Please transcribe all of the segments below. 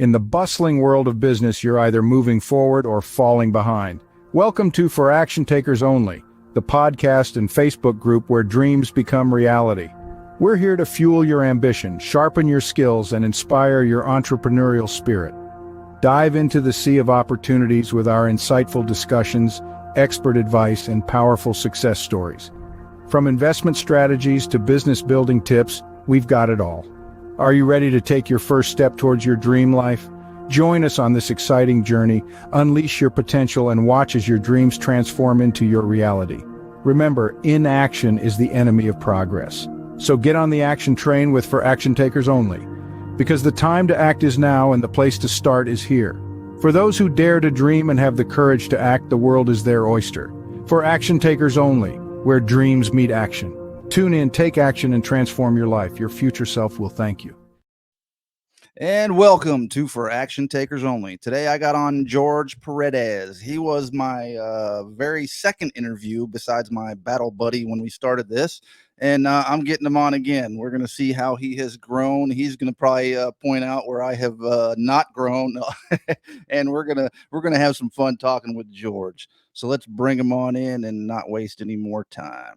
In the bustling world of business, you're either moving forward or falling behind. Welcome to For Action Takers Only, the podcast and Facebook group where dreams become reality. We're here to fuel your ambition, sharpen your skills, and inspire your entrepreneurial spirit. Dive into the sea of opportunities with our insightful discussions, expert advice, and powerful success stories. From investment strategies to business building tips, we've got it all. Are you ready to take your first step towards your dream life? Join us on this exciting journey, unleash your potential, and watch as your dreams transform into your reality. Remember, inaction is the enemy of progress. So get on the action train with For Action Takers Only. Because the time to act is now and the place to start is here. For those who dare to dream and have the courage to act, the world is their oyster. For Action Takers Only, where dreams meet action. Tune in, take action, and transform your life. Your future self will thank you. And welcome to For Action Takers Only. Today I got on George Paredes. He was my very second interview besides my battle buddy when we started this. And I'm getting him on again. We're going to see how he has grown. He's going to probably point out where I have not grown. And we're going to have some fun talking with George. So let's bring him on in and not waste any more time.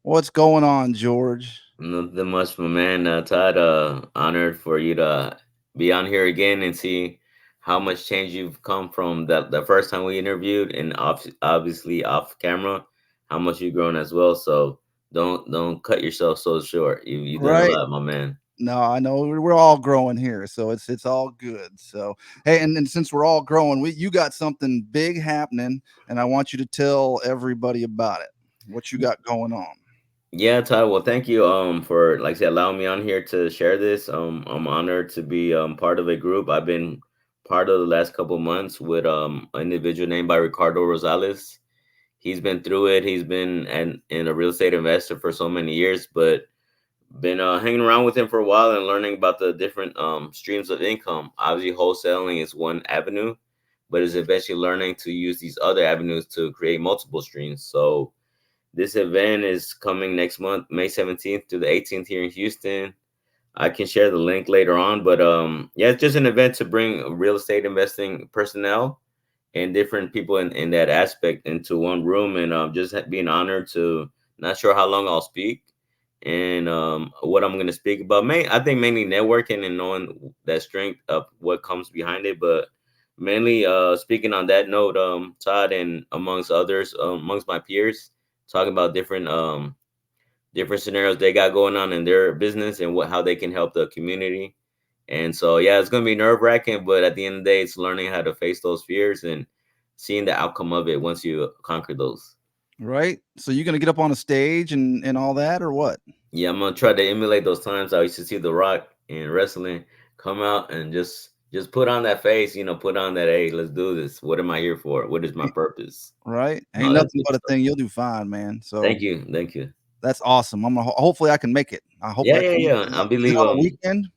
What's going on, George? Nothing much, my man. Todd, honored for you to be on here again and see how much change you've come from the first time we interviewed, and obviously off camera, how much you've grown as well. So don't cut yourself so short. You've done Right. a lot, my man. No, I know we're all growing here, so it's all good. So hey, and since we're all growing, you got something big happening, and I want you to tell everybody about it. What you got going on? Yeah, Todd. Well, thank you for, like I said, allowing me on here to share this. I'm honored to be part of a group. I've been part of the last couple months with an individual named by Ricardo Rosales. He's been through it. He's been in a real estate investor for so many years, but been hanging around with him for a while and learning about the different streams of income. Obviously, wholesaling is one avenue, but is eventually learning to use these other avenues to create multiple streams. So this event is coming next month, May 17th to the 18th here in Houston. I can share the link later on, but yeah, it's just an event to bring real estate investing personnel and different people in that aspect into one room, and just being honored to, not sure how long I'll speak and what I'm going to speak about. I think mainly networking and knowing that strength of what comes behind it, but mainly speaking on that note, Todd, and amongst others, amongst my peers, talking about different scenarios they got going on in their business and how they can help the community. And so yeah, it's gonna be nerve-wracking, but at the end of the day, it's learning how to face those fears and seeing the outcome of it once you conquer those. Right. So you're gonna get up on a stage and all that, or what? Yeah, I'm gonna try to emulate those times I used to see The Rock in wrestling come out and just put on that face, put on that, hey, let's do this. What am I here for? What is my purpose? Right. No, Ain't that's nothing good but a stuff. thing. You'll do fine, man. So Thank you, thank you. that's awesome. I'm gonna hopefully I can make it. Yeah, Hopefully I yeah, can make yeah. it. I Is it believe on a weekend?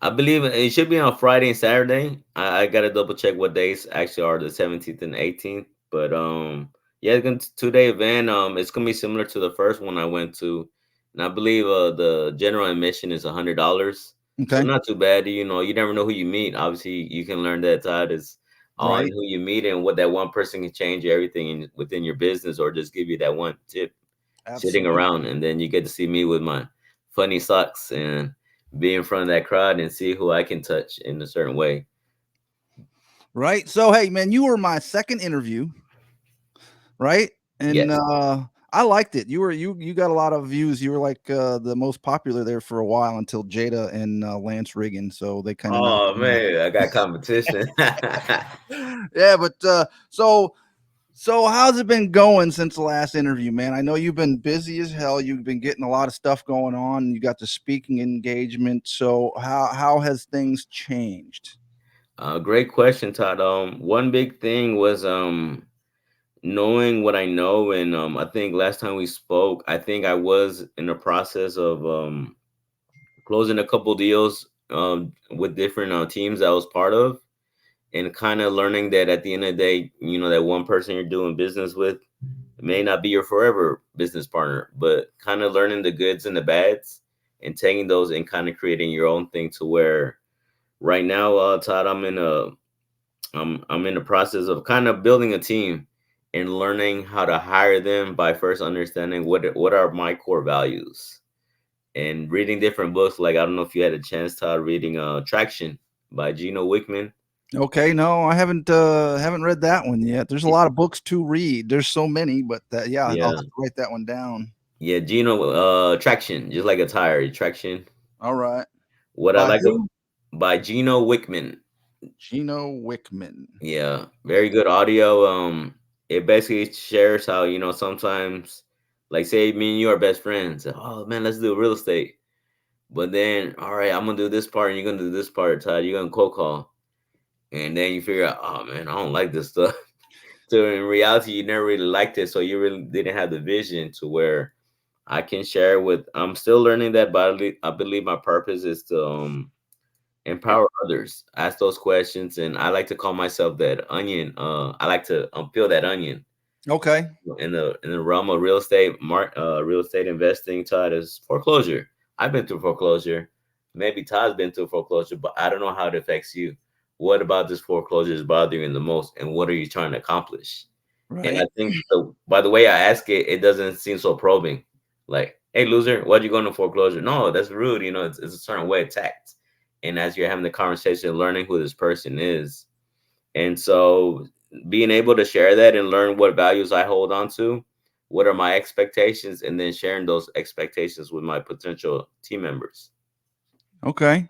I believe it should be on Friday and Saturday. I gotta double check what days actually are, the 17th and 18th. But yeah, it's gonna 2-day event. It's gonna be similar to the first one I went to, and I believe the general admission is $100. So Okay. not too bad. You never know who you meet. Obviously, you can learn that, Todd, is on Right. who you meet and what that one person can change everything within your business, or just give you that one tip sitting Absolutely. around, and then you get to see me with my funny socks and be in front of that crowd and see who I can touch in a certain way. Right. So hey, man, you were my second interview, right? And Yes. I liked it. You got a lot of views. You were like the most popular there for a while until Jada and Lance Riggin. So they kind of knocked Oh you man, I got competition. out. Yeah, but so how's it been going since the last interview, man? I know you've been busy as hell. You've been getting a lot of stuff going on. You got the speaking engagement. So how has things changed? Great question, Todd. One big thing was knowing what I know, and I think last time we spoke, I think I was in the process of closing a couple deals with different teams I was part of, and kind of learning that at the end of the day, that one person you're doing business with may not be your forever business partner, but kind of learning the goods and the bads and taking those and kind of creating your own thing to where Right now, Todd, I'm in the process of kind of building a team and learning how to hire them by first understanding what are my core values and reading different books. Like I don't know if you had a chance, Todd, reading Traction by Gino Wickman. Okay, no, I haven't read that one yet. There's a lot of books to read. There's so many, but yeah, I'll have Yeah, to write that one down. yeah, Gino Traction, just like a tire, Traction. All right. What I By like who? by Gino Wickman. Gino Wickman. Yeah, very good audio. It basically shares how sometimes, like, say me and you are best friends. Oh man, let's do real estate. But then, all right, I'm gonna do this part, and you're gonna do this part, Todd. You're gonna cold call, and then you figure out, oh man, I don't like this stuff. So in reality, you never really liked it, so you really didn't have the vision to where I can share with. I'm still learning that, but I believe my purpose is to empower others, ask those questions, and I like to call myself that onion. I like to peel that onion Okay. in the realm of real estate investing. Todd, is foreclosure. I've been through foreclosure. Maybe Todd's been through foreclosure, but I don't know how it affects you. What about this foreclosure is bothering you the most, and what are you trying to accomplish? And I Right. think by the way I ask it, it doesn't seem so probing. Like, hey, loser, why'd you go into foreclosure? No, that's rude. It's a certain way of tact. And as you're having the conversation, learning who this person is, and so being able to share that and learn what values I hold on to, what are my expectations, and then sharing those expectations with my potential team members. Okay.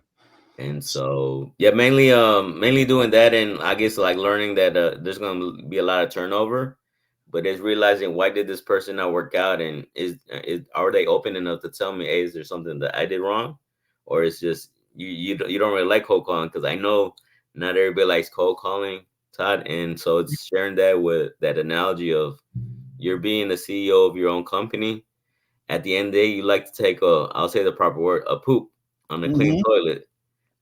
And so, yeah, mainly doing that, and I guess like learning that there's gonna be a lot of turnover, but it's realizing why did this person not work out, and is are they open enough to tell me, hey, is there something that I did wrong, or it's just you don't really like cold calling, because I know not everybody likes cold calling, Todd, and so it's sharing that with that analogy of you're being the CEO of your own company. At the end of the day, you like to take I'll say the proper word, a poop on a clean Mm-hmm. toilet,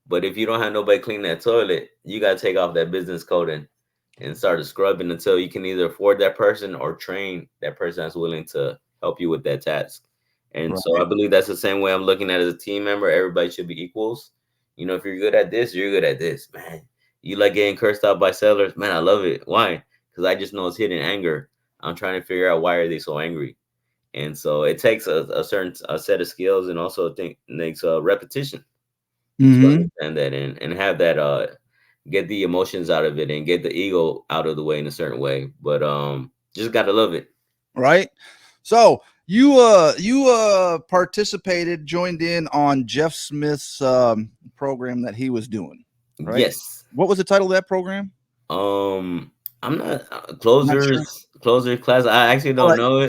but if you don't have nobody clean that toilet, you gotta take off that business coat and start scrubbing until you can either afford that person or train that person that's willing to help you with that task. And so I Right. believe that's the same way I'm looking at it as a team member. Everybody should be equals. If you're good at this, you're good at this, man. You like getting cursed out by sellers, man. I love it. Why? Because I just know it's hidden anger. I'm trying to figure out why are they so angry. And so it takes a certain set of skills, and also I think it takes repetition to Mm-hmm. understand that and have that get the emotions out of it and get the ego out of the way in a certain way. But just gotta love it. Right. So you participated, joined in on Jeff Smith's program that he was doing, right? Yes. What was the title of that program? Um I'm not Not sure. closer class. I actually All don't right. know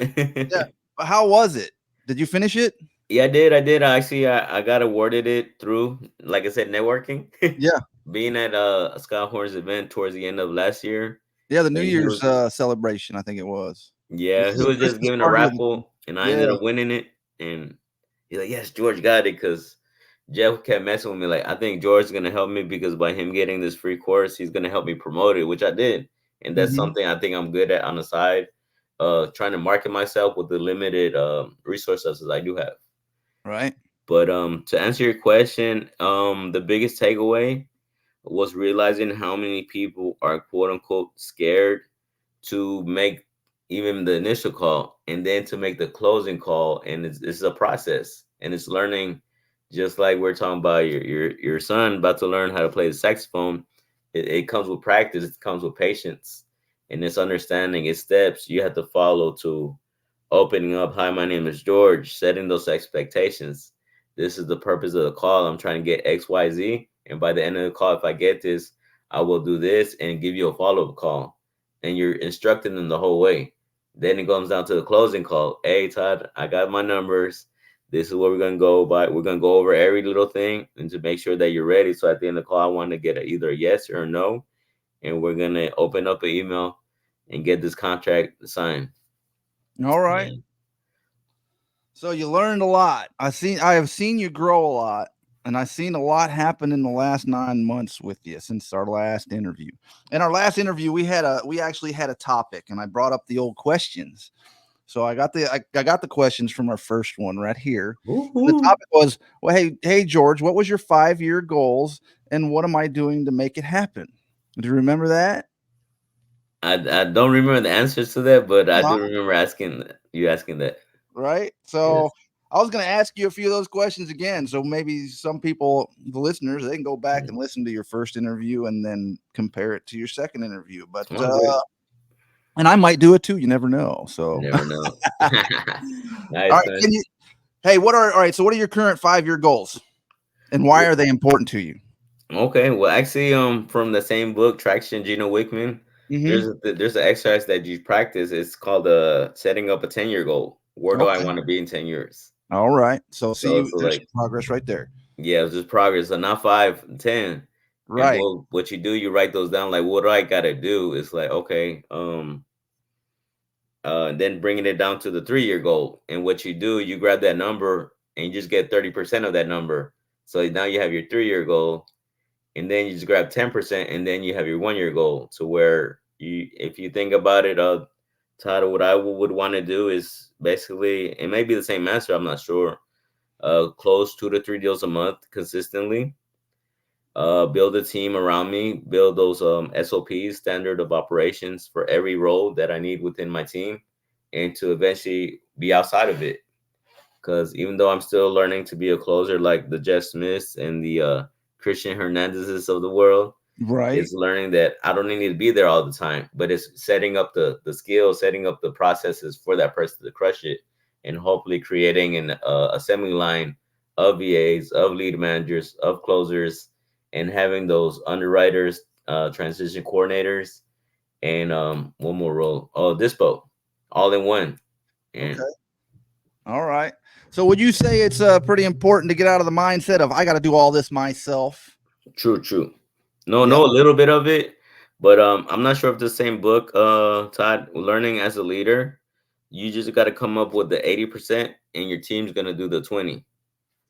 Yeah. it. How was it? Did you finish it? Yeah, I did. I got awarded it through, like I said, networking. Yeah. Being at a Scott Horns event towards the end of last year. Yeah, the New And he Year's was celebration, I think it was. Yeah, This he is a was just Christmas giving a party of the raffle, and I ended yeah. up winning it. And he's like, "Yes, George got it." Because Jeff kept messing with me. Like, I think George is gonna help me because by him getting this free course, he's gonna help me promote it, which I did. And that's Mhm. something I think I'm good at on the side, trying to market myself with the limited resources I do have. Right. But to answer your question, the biggest takeaway was realizing how many people are quote unquote scared to make even the initial call and then to make the closing call, and it's a process, and it's learning, just like we're talking about your son about to learn how to play the saxophone. It comes with practice, it comes with patience, and it's understanding, it's steps you have to follow to opening up. Hi, my name is George. Setting those expectations. This is the purpose of the call. I'm trying to get XYZ. And by the end of the call, if I get this, I will do this and give you a follow up call. And you're instructing them the whole way. Then it comes down to the closing call. Hey, Todd, I got my numbers. This is what we're going to go by. We're going to go over every little thing and to make sure that you're ready. So at the end of the call, I want to get either a yes or a no. And we're going to open up an email and get this contract signed. All right. And So you learned a lot. I have seen you grow a lot, and I've seen a lot happen in the last 9 months with you since our last interview. In our last interview, we actually had a topic, and I brought up the old questions. So I got the questions from our first one right here. The Woo-hoo. topic was, well, hey George, what was your 5-year goals and what am I doing to make it happen? Do you remember that? I don't remember the answers to that, but I Uh-huh. do remember asking that. Right. Yes. So I was going to ask you a few of those questions again. So maybe some people, the listeners, they can go back Mm. and listen to your first interview and then compare it to your second interview. But Oh, great. and I might do it too. You never know. You So never know. all Nice, right, nice. can you? Hey, what are all right? So what are your current 5-year goals, and why are they important to you? Okay, well, actually, from the same book, Traction, Gino Wickman, Mm-hmm. there's an exercise that you practice. It's called setting up a 10-year goal. Where do I Okay. want to be in 10 years? All right. So So, see, so there's like, progress right there. yeah, it's just progress. So not 5, 10. And Right. what you do, you write those down. Like, what do I gotta do? It's like, okay, then bringing it down to the 3-year goal. And what you do, you grab that number and you just get 30% of that number. So now you have your 3-year goal, and then you just grab 10%, and then you have your 1-year goal. To where you, if you think about it, Todd, what I would want to do is basically, it may be the same answer, I'm not sure. Close 2 to 3 deals a month consistently. Build a team around me. Build those SOPs, standard of operations, for every role that I need within my team, and to eventually be outside of it. Because even though I'm still learning to be a closer, like the Jeff Smiths and the Christian Hernandezes of the world, Right. is learning that I don't need to be there all the time, but it's setting up the skills, setting up the processes for that person to crush it, and hopefully creating an assembly line of VAs, of lead managers, of closers, and having those underwriters, transition coordinators, and one more role, oh, dispo, all in one. And Okay. All right. So would you say it's pretty important to get out of the mindset of I got to do all this myself? true, true. No, Yeah. know a little bit of it, but I'm not sure if the same book, Todd, learning as a leader, you just got to come up with the 80%, and your team's gonna do the 20.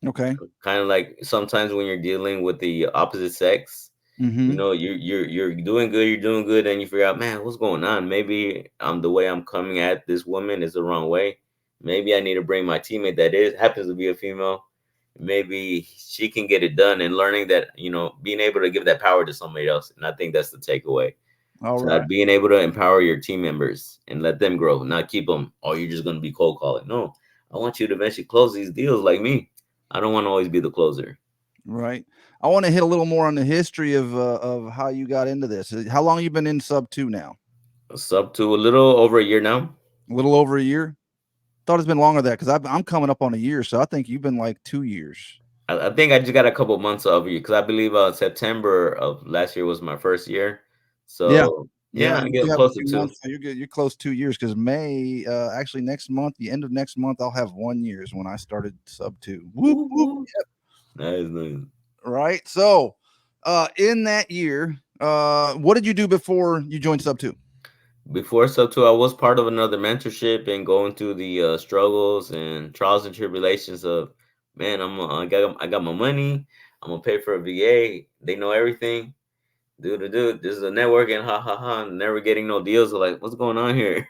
Okay. Kind of like sometimes when you're dealing with the opposite sex, you Mm-hmm. know, you're doing good, you're doing good, and you figure out, man, what's going on? Maybe the way I'm coming at this woman is the wrong way. Maybe I need to bring my teammate that is happens to be a female. Maybe she can get it done, and learning that, being able to give that power to somebody else. And I think that's the takeaway. All So right. that being able to empower your team members and let them grow, not keep them, oh, you're just going to be cold calling. No, I want you to eventually close these deals like me. I don't want to always be the closer. Right. I want to hit a little more on the history of how you got into this. How long you been in sub two now? It's up to a little over a year now. A little over a year. Thought it's been longer than that because I'm coming up on a year, so I think you've been like 2 years. I think I just got a couple months of you, because I believe September of last year was my first year. Yeah. So Yeah, yeah, I you get have a close to few two. months. So you're close 2 years because May, actually next month, the end of next month, I'll have 1 year is when I started sub two. Whoop whoop. Woo-hoo. Nice, nice. Right. So, in that year, what did you do before you joined sub two? Before sub two, I was part of another mentorship and going through the struggles and trials and tribulations of, man, I got my money. I'm gonna pay for a VA. They know everything. Dude, this is a networking. Ha ha ha. Never getting no deals. Like, what's going on here?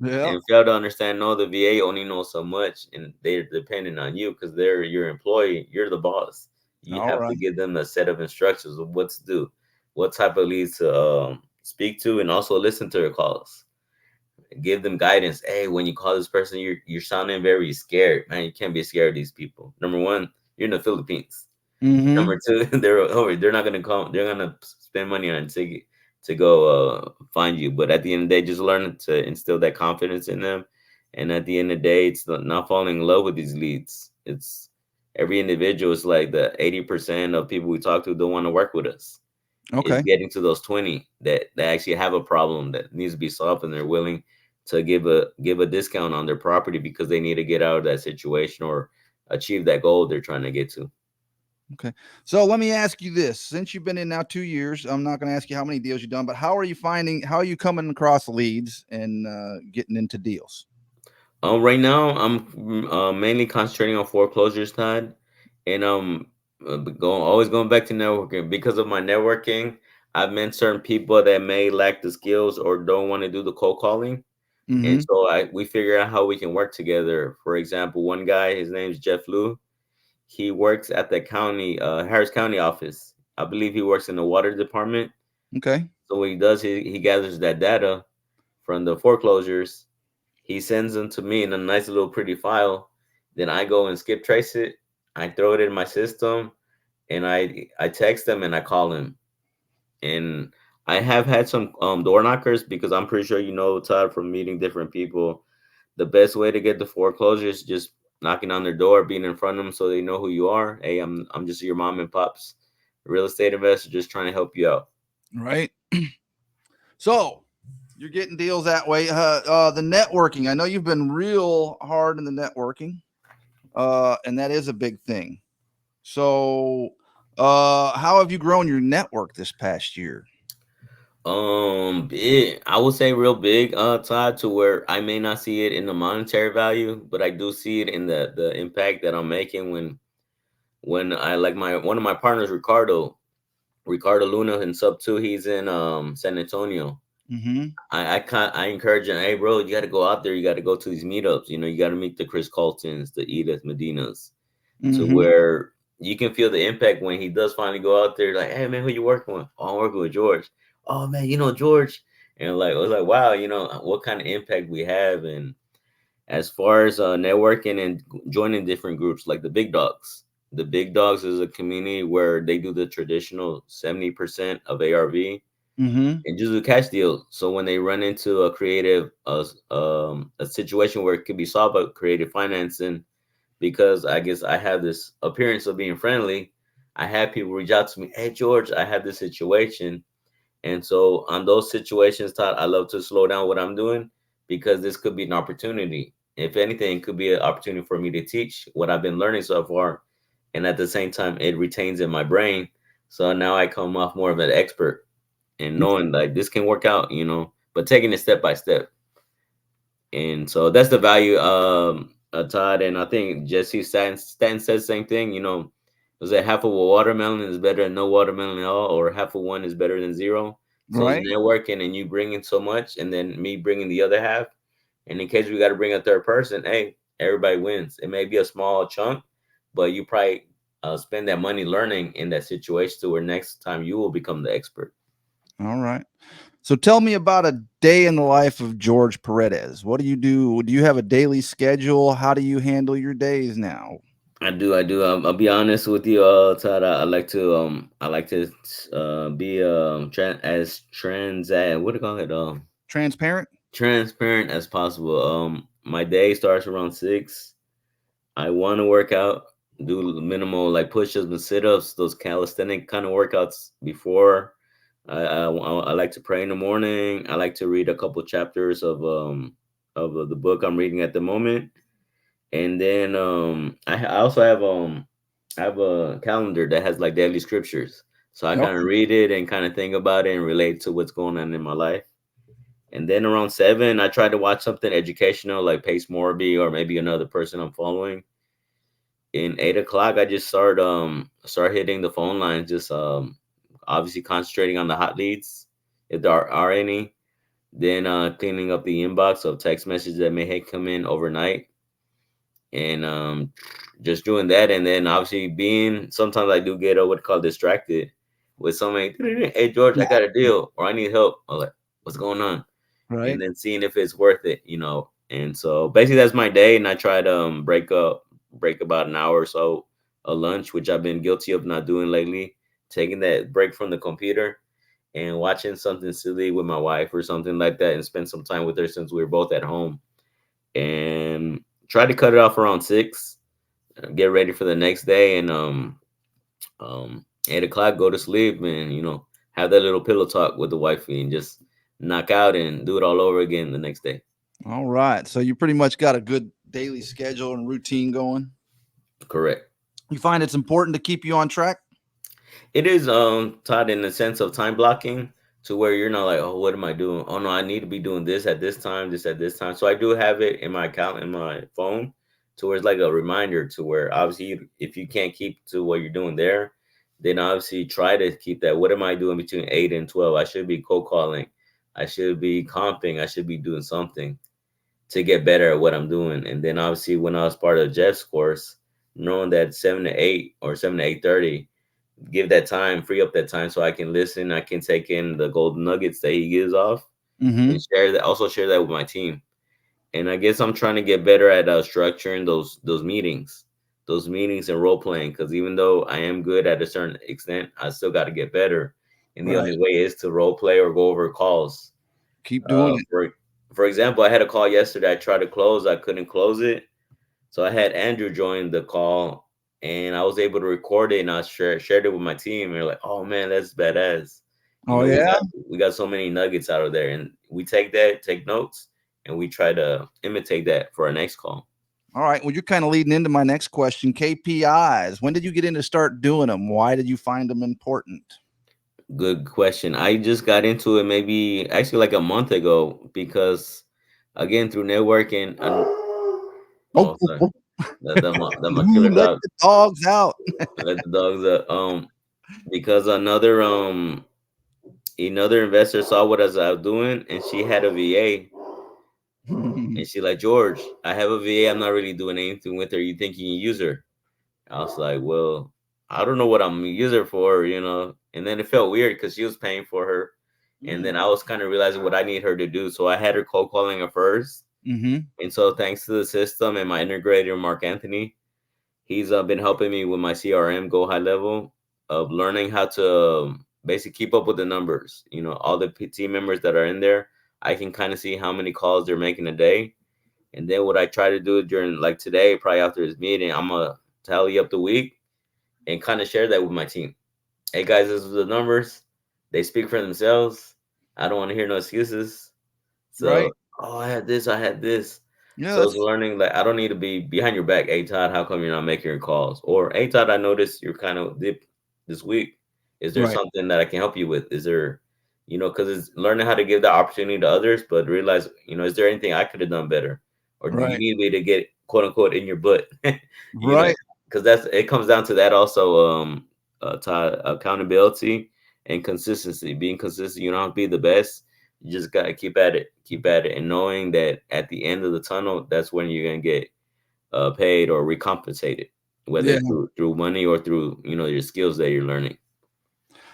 Yeah. And fail to understand, no, the VA only knows so much, and they're dependent on you because they're your employee. You're the boss. You All have to right. give them a set of instructions of what to do, what type of leads to speak to, and also listen to their calls. Give them guidance. Hey, when you call this person, you're sounding very scared. Man, you can't be scared of these people. Number one, you're in the Philippines. Mm-hmm. Number two, they're not gonna come. They're gonna spend money on to go find you. But at the end of the day, just learn to instill that confidence in them. And at the end of the day, it's not falling in love with these leads. It's every individual is like the 80% of people we talk to don't want to work with us. Is Okay. getting to those 20 that actually have a problem that needs to be solved, and they're willing to give a discount on their property because they need to get out of that situation or achieve that goal they're trying to get to. Okay. So let me ask you this: since you've been in now 2 years, I'm not going to ask you how many deals you've done, but how are you finding? How are you coming across leads and getting into deals? Right now, I'm mainly concentrating on foreclosures, Todd, and always going back to networking. Because of my networking, I've met certain people that may lack the skills or don't want to do the cold calling. And Mm-hmm. so we figure out how we can work together. For example, one guy, his name's Jeff Liu. He works at the county, Harris County office. I believe he works in the water department. Okay. So what he does, he gathers that data from the foreclosures. He sends them to me in a nice little pretty file. Then I go and skip trace it. I throw it in my system, and I text them and I call him. And I have had some door knockers, because I'm pretty sure you know, Todd, from meeting different people, the best way to get the foreclosure is just knocking on their door, being in front of them so they know who you are. Hey, I'm just your mom and pops real estate investor, just trying to help you out. Right. So you're getting deals that way. The networking. I know you've been real hard in the networking, and that is a big thing. So, how have you grown your network this past year? Big. I would say real big, Todd, to where I may not see it in the monetary value, but I do see it in the impact that I'm making when I like my one of my partners, Ricardo Luna in sub two. He's in San Antonio. Mm-hmm. I encourage him. Hey, bro, you got to go out there. You got to go to these meetups. You know, you got to meet the Chris Coltons, the Edith Medinas, to Mm-hmm. where you can feel the impact when he does finally go out there. Like, hey man, who you working with? Oh, I'm working with George. Oh man, you know George. And like, I was like, wow, you know what kind of impact we have. And as far as networking and joining different groups, like the big dogs is a community where they do the traditional 70% of ARV Mm-hmm. and just do cash deals. So when they run into a creative, a situation where it could be solved by creative financing, because I guess I have this appearance of being friendly, I have people reach out to me. Hey George, I have this situation. And so on those situations, Todd, I love to slow down what I'm doing, because this could be an opportunity. If anything, it could be an opportunity for me to teach what I've been learning so far. And at the same time, it retains in my brain. So now I come off more of an expert and knowing like this can work out, but taking it step by step. And so that's the value, Todd. And I think Jesse Stanton said the same thing. Was that half of a watermelon is better than no watermelon at all, or half of one is better than zero. So it's Right. networking and you bringing so much, and then me bringing the other half. And in case we got to bring a third person, hey, everybody wins. It may be a small chunk, but you probably spend that money learning in that situation to where next time you will become the expert. All right. So tell me about a day in the life of George Paredes. What do you do? Do you have a daily schedule? How do you handle your days now? I do, I do. I'll be honest with you, Todd. I like to be as what do you call it? Transparent? Transparent as possible. My day starts around 6. I want to work out, do minimal like push-ups and sit-ups, those calisthenic kind of workouts before. I like to pray in the morning. I like to read a couple chapters of the book I'm reading at the moment. And then I also have a calendar that has like daily scriptures. So I kind of Okay. read it and kind of think about it and relate to what's going on in my life. And then around 7, I try to watch something educational like Pace Morby or maybe another person I'm following. In 8 o'clock, I just start hitting the phone lines, just obviously concentrating on the hot leads if there are any. Then cleaning up the inbox of text messages that may have come in overnight, and just doing that. And then obviously being sometimes I do get what called distracted with somebody. Hey George, I got a deal or I need help. I'm like, what's going on? And Right. then seeing if it's worth it. And so basically that's my day, and I try to break about an hour or so a lunch, which I've been guilty of not doing lately, taking that break from the computer and watching something silly with my wife or something like that, and spend some time with her since we were both at home, and try to cut it off around 6, get ready for the next day, and 8 o'clock go to sleep, and have that little pillow talk with the wifey and just knock out and do it all over again the next day. All right. So you pretty much got a good daily schedule and routine going. Correct. You find it's important to keep you on track? It is taught in the sense of time blocking, to where you're not like, oh, what am I doing? Oh no, I need to be doing this at this time, this at this time. So I do have it in my account in my phone, to where it's like a reminder, to where obviously if you can't keep to what you're doing there, then obviously try to keep that. What am I doing between 8 and 12? I should be cold calling. I should be comping. I should be doing something. to get better at what I'm doing. And then obviously when I was part of Jeff's course, knowing that 7 to 8 or 7 to 8:30, give that time, free up that time so I can listen, I can take in the golden nuggets that he gives off Mm-hmm. and share that, also share that with my team. And I guess I'm trying to get better at structuring those meetings and role playing. Because even though I am good at a certain extent, I still got to get better. And the Right. only way is to role play or go over calls. Keep doing Uh, it. for for example, I had a call yesterday. I tried to close, I couldn't close it, so I had Andrew join the call, and I was able to record it, and I shared it with my team. And they're like, "Oh man, that's badass." You Oh know, yeah. we got so many nuggets out of there, and we take notes, and we try to imitate that for our next call. All right. Well, you're kind of leading into my next question. KPIs. When did you get in to start doing them? Why did you find them important? Good question. I just got into it maybe actually like a month ago because again through networking. Oh, Oh, sorry, that my killer let dog. the dogs out. Let the dogs because another investor saw what I was doing, and she had a VA, and she like, George, I have a VA. I'm not really doing anything with her. You think you can use her? I was like, well, I don't know what I'm gonna use her for, you know. And then it felt weird because she was paying for her, and then I was kind of realizing what I need her to do. So I had her cold calling her first, Mm-hmm. and so thanks to the system and my integrator Mark Anthony, he's been helping me with my CRM go high level of learning how to basically keep up with the numbers. You know, all the team members that are in there, I can kind of see how many calls they're making a day. And then what I try to do during like today, probably after this meeting, I'm gonna tally up the week and kind of share that with my team. Hey guys, this is the numbers. They speak for themselves. I don't want to hear no excuses. Right. So, oh, I had this, I had this. Yeah. So it's That's learning like I don't need to be behind your back. Hey Todd, how come you're not making your calls? Or hey Todd, I noticed you're kind of dip this week. Is there right. something that I can help you with? Is there, because it's learning how to give that opportunity to others, but realize, is there anything I could have done better, or do you Right. need me to get quote unquote in your butt? you know, Right. because that's it comes down to that also. Todd, accountability and consistency. Being consistent, you don't have to be the best, you just gotta keep at it, and knowing that at the end of the tunnel, that's when you're gonna get paid or recompensated, whether Yeah. through money or through your skills that you're learning.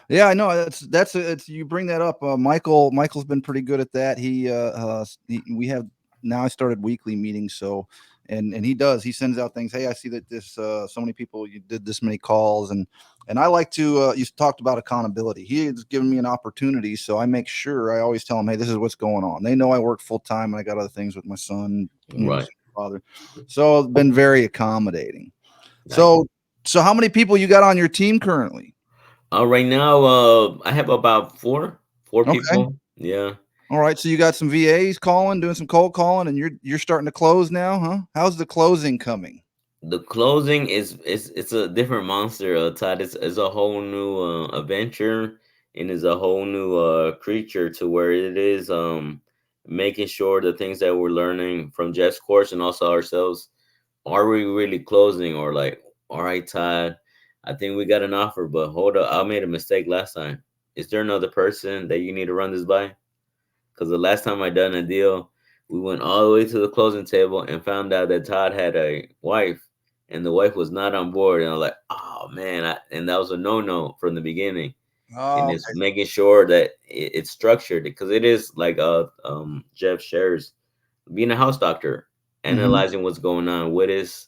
Yeah, I know that's it's you bring that up. Michael's been pretty good at that. We have now I started weekly meetings, so and he sends out things. Hey, I see that this so many people you did this many calls, and I like to you talked about accountability. He has given me an opportunity, so I make sure I always tell them, hey, this is what's going on. They know I work full time and I got other things with my son, Right. father. So it's been very accommodating. Nice. So how many people you got on your team currently? Right now, I have about four Okay. people. Yeah. All right, so you got some VAs calling, doing some cold calling, and you're starting to close now, huh? How's the closing coming? The closing is it's a different monster, Todd. It's a whole new adventure, and is a whole new creature to where it is making sure the things that we're learning from Jeff's course and also ourselves, are we really closing, or like, all right, Todd, I think we got an offer, but hold up, I made a mistake last time. Is there another person that you need to run this by? Because the last time I done a deal, we went all the way to the closing table and found out that Todd had a wife, and the wife was not on board. And I was like, oh man, and that was a no from the beginning. And Oh, it's making sure that it's structured, because it is like Jeff shares, being a house doctor, hmm analyzing what's going on. What is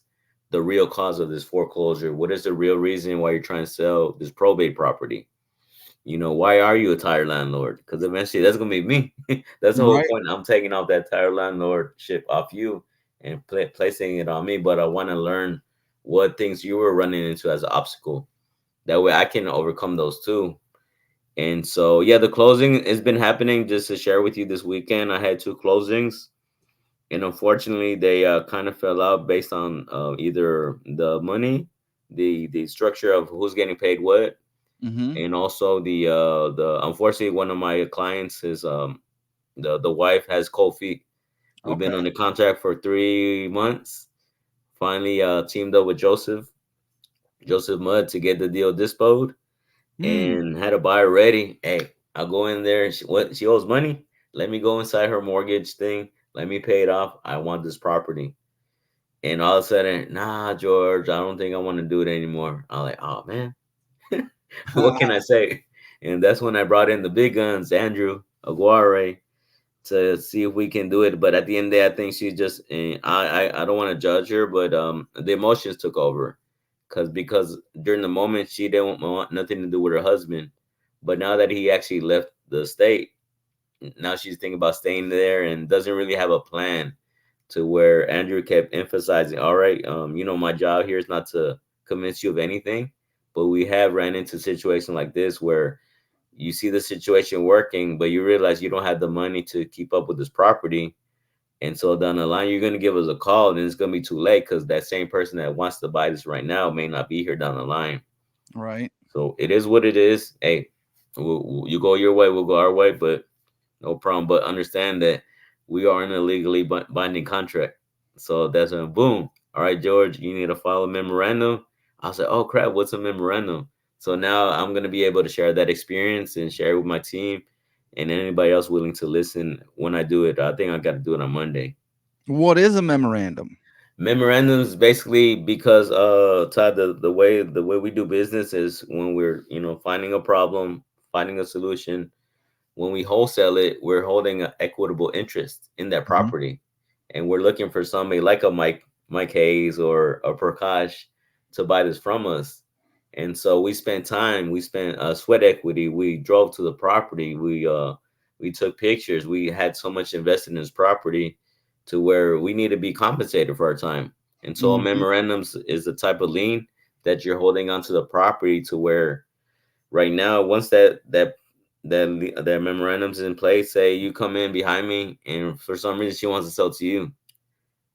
the real cause of this foreclosure? What is the real reason why you're trying to sell this probate property? Why are you a tire landlord? Because eventually that's gonna be me. That's the whole right, point. I'm taking off that tire landlordship off you and placing it on me. But I want to learn what things you were running into as an obstacle. That way I can overcome those too. And so, yeah, the closing has been happening. Just to share with you, this weekend I had two closings, and unfortunately they kind of fell out based on either the money, the structure of who's getting paid what, hmm and also the unfortunately one of my clients is the wife has cold feet. We've been okay, on the contract for 3 months. Finally teamed up with Joseph Mudd to get the deal disposed, mm, and had a buyer ready. Hey, I'll go in there, and she owes money, let me go inside her mortgage thing, Let me pay it off. I want this property. And all of a sudden, nah, George, I don't think I want to do it anymore. I'm like, oh man, what can I say? And that's when I brought in the big guns, Andrew Aguare, to see if we can do it. But at the end of the day, I think she's just, I don't want to judge her, but the emotions took over, because during the moment she didn't want nothing to do with her husband, but now that he actually left the state, now she's thinking about staying there and doesn't really have a plan. To where Andrew kept emphasizing, all right, my job here is not to convince you of anything, but we have ran into situations like this where you see the situation working, but you realize you don't have the money to keep up with this property. And so down the line, you're going to give us a call, and it's going to be too late because that same person that wants to buy this right now may not be here down the line. Right. So it is what it is. Hey, you go your way, we'll go our way, but no problem. But understand that we are in a legally binding contract. So that's a boom. All right, George, you need to file a memorandum. I was like, oh crap, what's a memorandum? So now I'm gonna be able to share that experience and share it with my team and anybody else willing to listen when I do it. I think I got to do it on Monday. What is a memorandum? Memorandums basically because Todd, the way we do business is when we're finding a problem, finding a solution. When we wholesale it, we're holding an equitable interest in that Mhm. property, and we're looking for somebody like a Mike Hayes or a Prakash to buy this from us. And so we spent time, we spent sweat equity. We drove to the property. We took pictures. We had so much invested in this property to where we need to be compensated for our time. And so a Mhm. memorandums is the type of lien that you're holding onto the property to where right now, once that memorandum's in place, say you come in behind me and for some reason she wants to sell to you,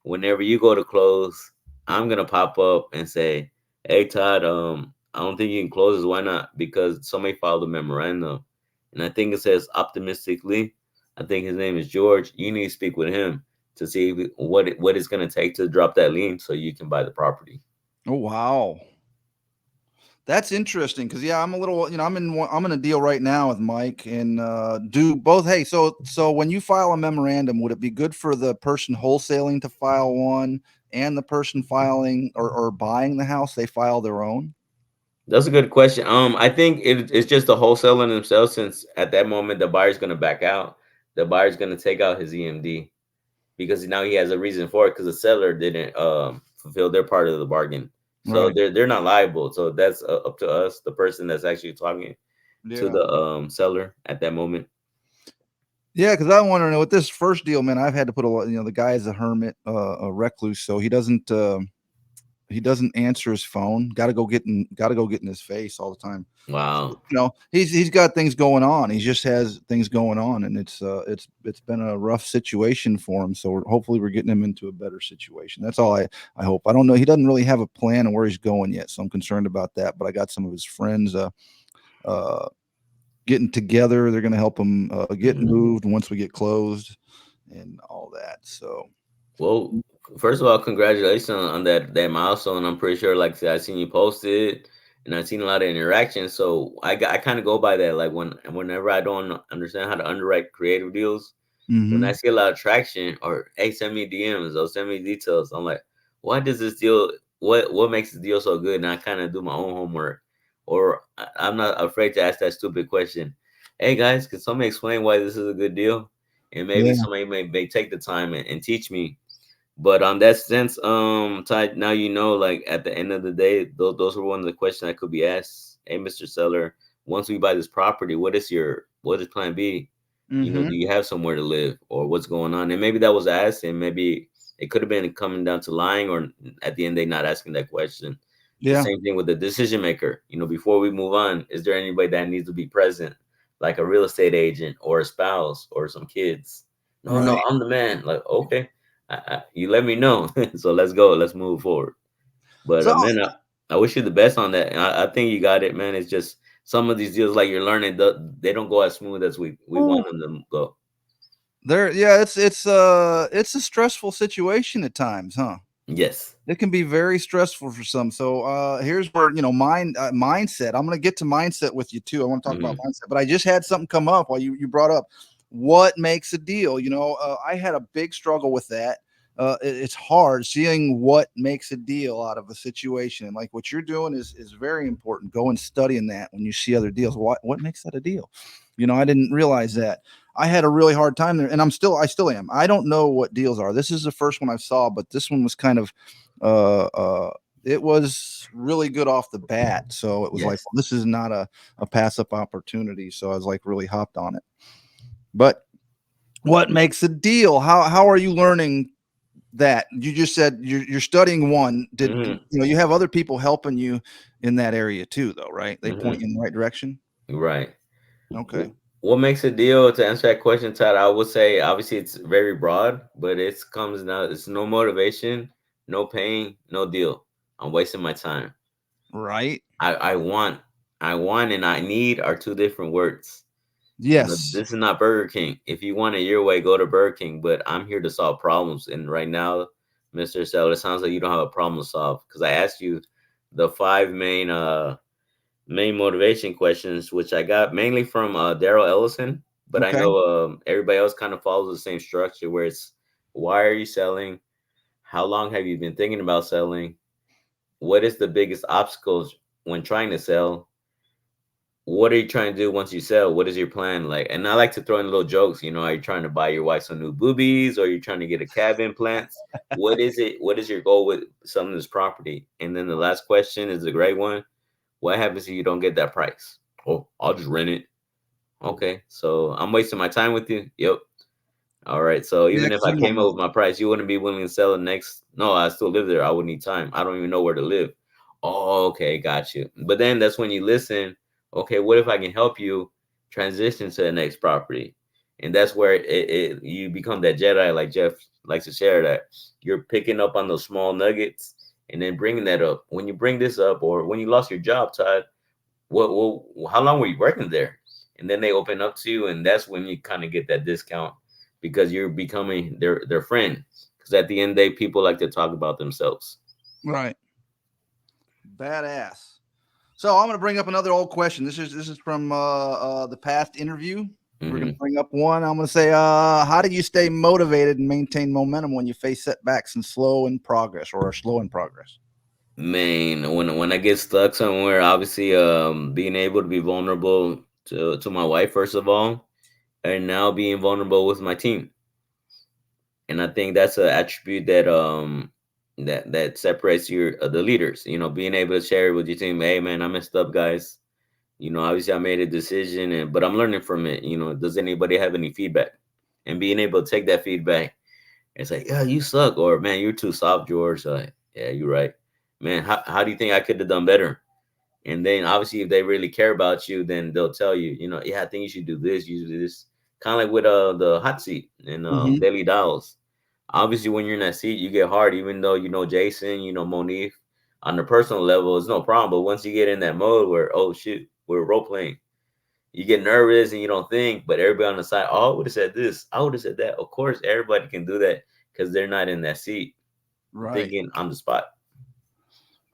whenever you go to close, I'm gonna pop up and say, hey Todd, I don't think you can close this. Why not? Because somebody filed a memorandum, and I think it says optimistically, I think his name is George, you need to speak with him to see what it's gonna take to drop that lien so you can buy the property. Oh wow. That's interesting because yeah, I'm a little, I'm in a deal right now with Mike and do both. Hey, so when you file a memorandum, would it be good for the person wholesaling to file one and the person filing or buying the house, they file their own? That's a good question. I think it's just the wholesaler themselves, since at that moment the buyer's gonna back out. The buyer's gonna take out his EMD because now he has a reason for it because the seller didn't fulfill their part of the bargain. So Right. they're not liable. So that's up to us, the person that's actually talking to Yeah. the seller at that moment. Yeah, because I want to know with this first deal, man. I've had to put a lot. The guy is a hermit, a recluse, so he doesn't answer his phone. Got to go get in his face all the time. So, Wow. he's got things going on. He just has things going on, and it's been a rough situation for him. So hopefully we're getting him into a better situation. That's all I hope. I don't know. He doesn't really have a plan of where he's going yet, so I'm concerned about that. But I got some of his friends uh getting together. They're going to help him get Mhm. moved once we get closed and all that. So Well, first of all, congratulations on that milestone. I'm pretty sure, like I said, I seen you post it, and I've seen a lot of interaction. So I kind of go by that. Like whenever I don't understand how to underwrite creative deals, when I mhm. see a lot of traction or hey, send me DMs or send me details, I'm like, why does this deal? What makes this deal so good? And I kind of do my own homework, or I'm not afraid to ask that stupid question. Hey guys, can somebody explain why this is a good deal? And maybe Yeah. somebody may take the time and teach me. But on that sense, Ty, now like at the end of the day, those were one of the questions that could be asked. Hey, Mr. Seller, once we buy this property, what is Plan B? Do Mhm. you have somewhere to live, or what's going on? And maybe that was asked, and maybe it could have been coming down to lying, or at the end they not asking that question. The Yeah. same thing with the decision maker. Before we move on, is there anybody that needs to be present, like a real estate agent or a spouse or some kids? No, no, Right. I'm the man. Like, okay, you let me know. So let's go. Let's move forward. But So man, I wish you the best on that. I think you got it, man. It's just some of these deals, like you're learning, they don't go as smooth as we want them to go. yeah, it's a stressful situation at times, huh? Yes. It can be very stressful for some. So here's where mindset. I'm going to get to mindset with you too. I want to talk about Hmm. mindset, but I just had something come up while you brought up. what makes a deal? I had a big struggle with that. It's hard seeing what makes a deal out of a situation, and like what you're doing is very important. Go and studying that when you see other deals. What makes that a deal? I didn't realize that. I had a really hard time there, and I still am. I don't know what deals are. This is the first one I saw, but this one was kind of uh uh it was really good off the bat. So it was like, Yes. well, this is not a pass up opportunity. So I was like really hopped on it. But what makes a deal? How are you learning that? You just said you're studying one. Did Hmm. you have other people helping you in that area too, though, right? They point Hmm. you in the right direction. Right. Okay. What makes a deal, to answer that question, Todd? I would say obviously it's very broad, but it comes down. It's no motivation, no pain, no deal. I'm wasting my time. Right. I want, and I need are two different words. Yes. This is not Burger King. If you want it your way, go to Burger King. But I'm here to solve problems. And right now, Mr. Seller, it sounds like you don't have a problem to solve. Because I asked you the five main motivation questions, which I got mainly from Daryl Ellison. But I Okay. know everybody else kind of follows the same structure, where it's why are you selling? How long have you been thinking about selling? What is the biggest obstacles when trying to sell? What are you trying to do once you sell? What is your plan like? And I like to throw in little jokes. Are you trying to buy your wife some new boobies, or are you trying to get a cab implants? What is it? What is your goal with selling this property? And then the last question is a great one. What happens if you don't get that price? Oh, I'll just rent it. Okay, so I'm wasting my time with you. Yep. All right. So Yeah, even if because I you won't came up know. with my price, you wouldn't be willing to sell it next. No, I still live there. I would need time. I don't even know where to live. Oh, okay, got you. But then that's when you listen. Okay, what if I can help you transition to the next property? And that's where you become that Jedi, like Jeff likes to share, that you're picking up on those small nuggets and then bringing that up. When you bring this up, or when you lost your job, Todd, how long were you working there? And then they open up to you, and that's when you kind of get that discount, because you're becoming their friend. Because at the end of the day, people like to talk about themselves. Right. Badass. So I'm going to bring up another old question. This is from the past interview. We're going to Hmm. bring up one. I'm going to say, how do you stay motivated and maintain momentum when you face setbacks and slow in progress or are slow in progress? Man, when I get stuck somewhere, obviously, being able to be vulnerable to my wife first of all, and now being vulnerable with my team. And I think that's an attribute that separates your the leaders. Being able to share it with your team. Hey, man, I messed up, guys. Obviously I made a decision, but I'm learning from it. Does anybody have any feedback? And being able to take that feedback and say, yeah, you suck, or man, you're too soft, George. Yeah, you're right, man. How do you think I could have done better? And then obviously, if they really care about you, then they'll tell you, yeah, I think you should do this, you should do this. Kind of like with the hot seat and Hmm. Daily Dials. Obviously, when you're in that seat, you get hard, even though Jason, Monique. On the personal level, it's no problem. But once you get in that mode where, oh shit, we're role playing, you get nervous and you don't think. But everybody on the side, oh, I would have said this, I would have said that. Of course, everybody can do that because they're not in that seat Right. thinking on the spot.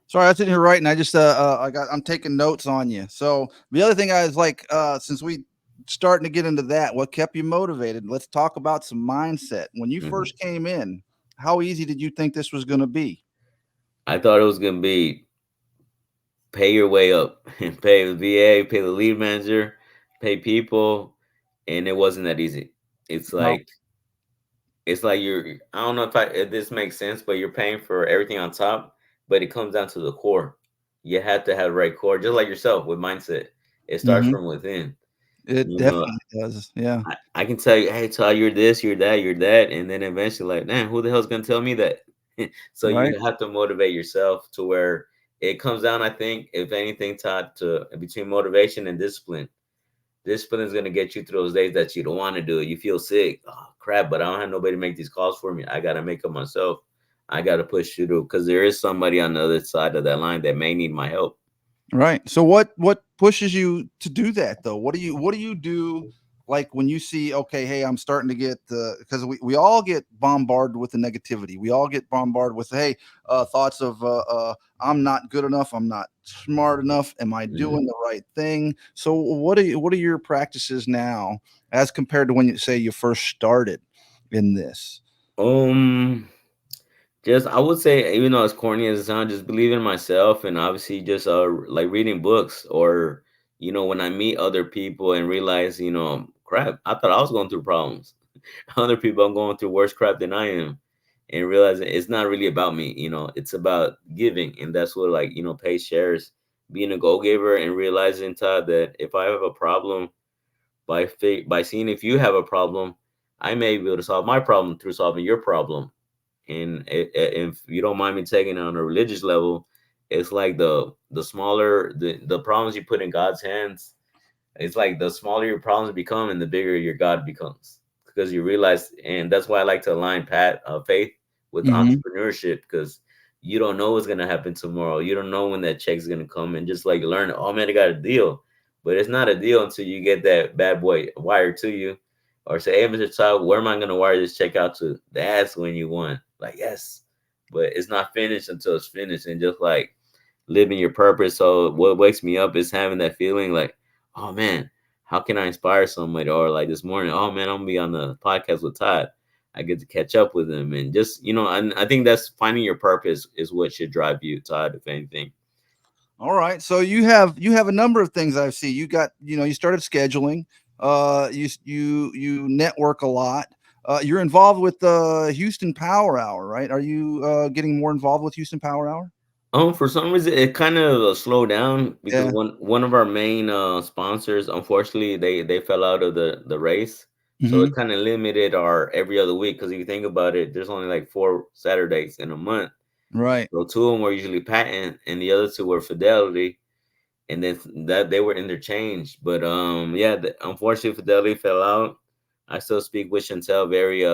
Sorry, I was sitting here writing. I'm taking notes on you. So the other thing I was like, since we starting to get into that, what kept you motivated? Let's talk about some mindset. When you Mhm. first came in, how easy did you think this was going to be? I thought it was gonna be pay your way up and pay the VA, pay the lead manager, pay people, and it wasn't that easy. It's No. like I don't know if this makes sense, but you're paying for everything on top, but it comes down to the core. You have to have the right core, just like yourself with mindset. It starts Hmm. from within. It You know, definitely does. Yeah. I can tell you, hey, Todd, you're this, you're that, and then eventually, like, man, who the hell's gonna tell me that? So Right. you have to motivate yourself to where it comes down. I think, if anything, Todd, to between motivation and discipline. Discipline is gonna get you through those days that you don't want to do it. You feel sick, oh crap, but I don't have nobody to make these calls for me. I gotta make them myself. I gotta push through because there is somebody on the other side of that line that may need my help. Right. So what pushes you to do that though? What do you do like when you see, okay, hey, I'm starting to get the, because we all get bombarded with the negativity. We all get bombarded with, hey, thoughts of, I'm not good enough. I'm not smart enough. Am I Mhm. doing the right thing? So what are your practices now as compared to when you say you first started in this? Um, just I would say, even though as corny as it sounds, just believe in myself, and obviously just like reading books, or when I meet other people and realize, crap, I thought I was going through problems. Other people are going through worse crap than I am, and realizing it's not really about me. It's about giving, and that's what, like, Pace shares, being a go giver and realizing, Todd, that if I have a problem, by seeing if you have a problem, I may be able to solve my problem through solving your problem. And if you don't mind me taking it on a religious level, it's like the smaller the problems you put in God's hands, it's like the smaller your problems become and the bigger your God becomes, because you realize. And that's why I like to align faith with Hmm. entrepreneurship, because you don't know what's gonna happen tomorrow. You don't know when that check's gonna come, and just like learn, oh man, I got a deal, but it's not a deal until you get that bad boy wired to you, or say, hey, Mr. Child, where am I gonna wire this check out to? That's when you won. Like, yes, but it's not finished until it's finished, and just like living your purpose. So what wakes me up is having that feeling like, oh man, how can I inspire somebody? Or like this morning, oh man, I'm gonna be on the podcast with Todd. I get to catch up with him, and just and I think that's finding your purpose is what should drive you, Todd, if anything. All right. So you have a number of things I see. You got, you started scheduling. You network a lot. You're involved with the Houston Power Hour, right? Are you getting more involved with Houston Power Hour? For some reason, it kind of slowed down because Yeah. one of our main sponsors, unfortunately, they fell out of the race, so it Hmm. kind of limited our every other week. Because if you think about it, there's only like 4 Saturdays in a month. Right. So two of them were usually patent, and the other two were fidelity, and then that they were interchanged. But yeah, unfortunately, fidelity fell out. I still speak with Chantel very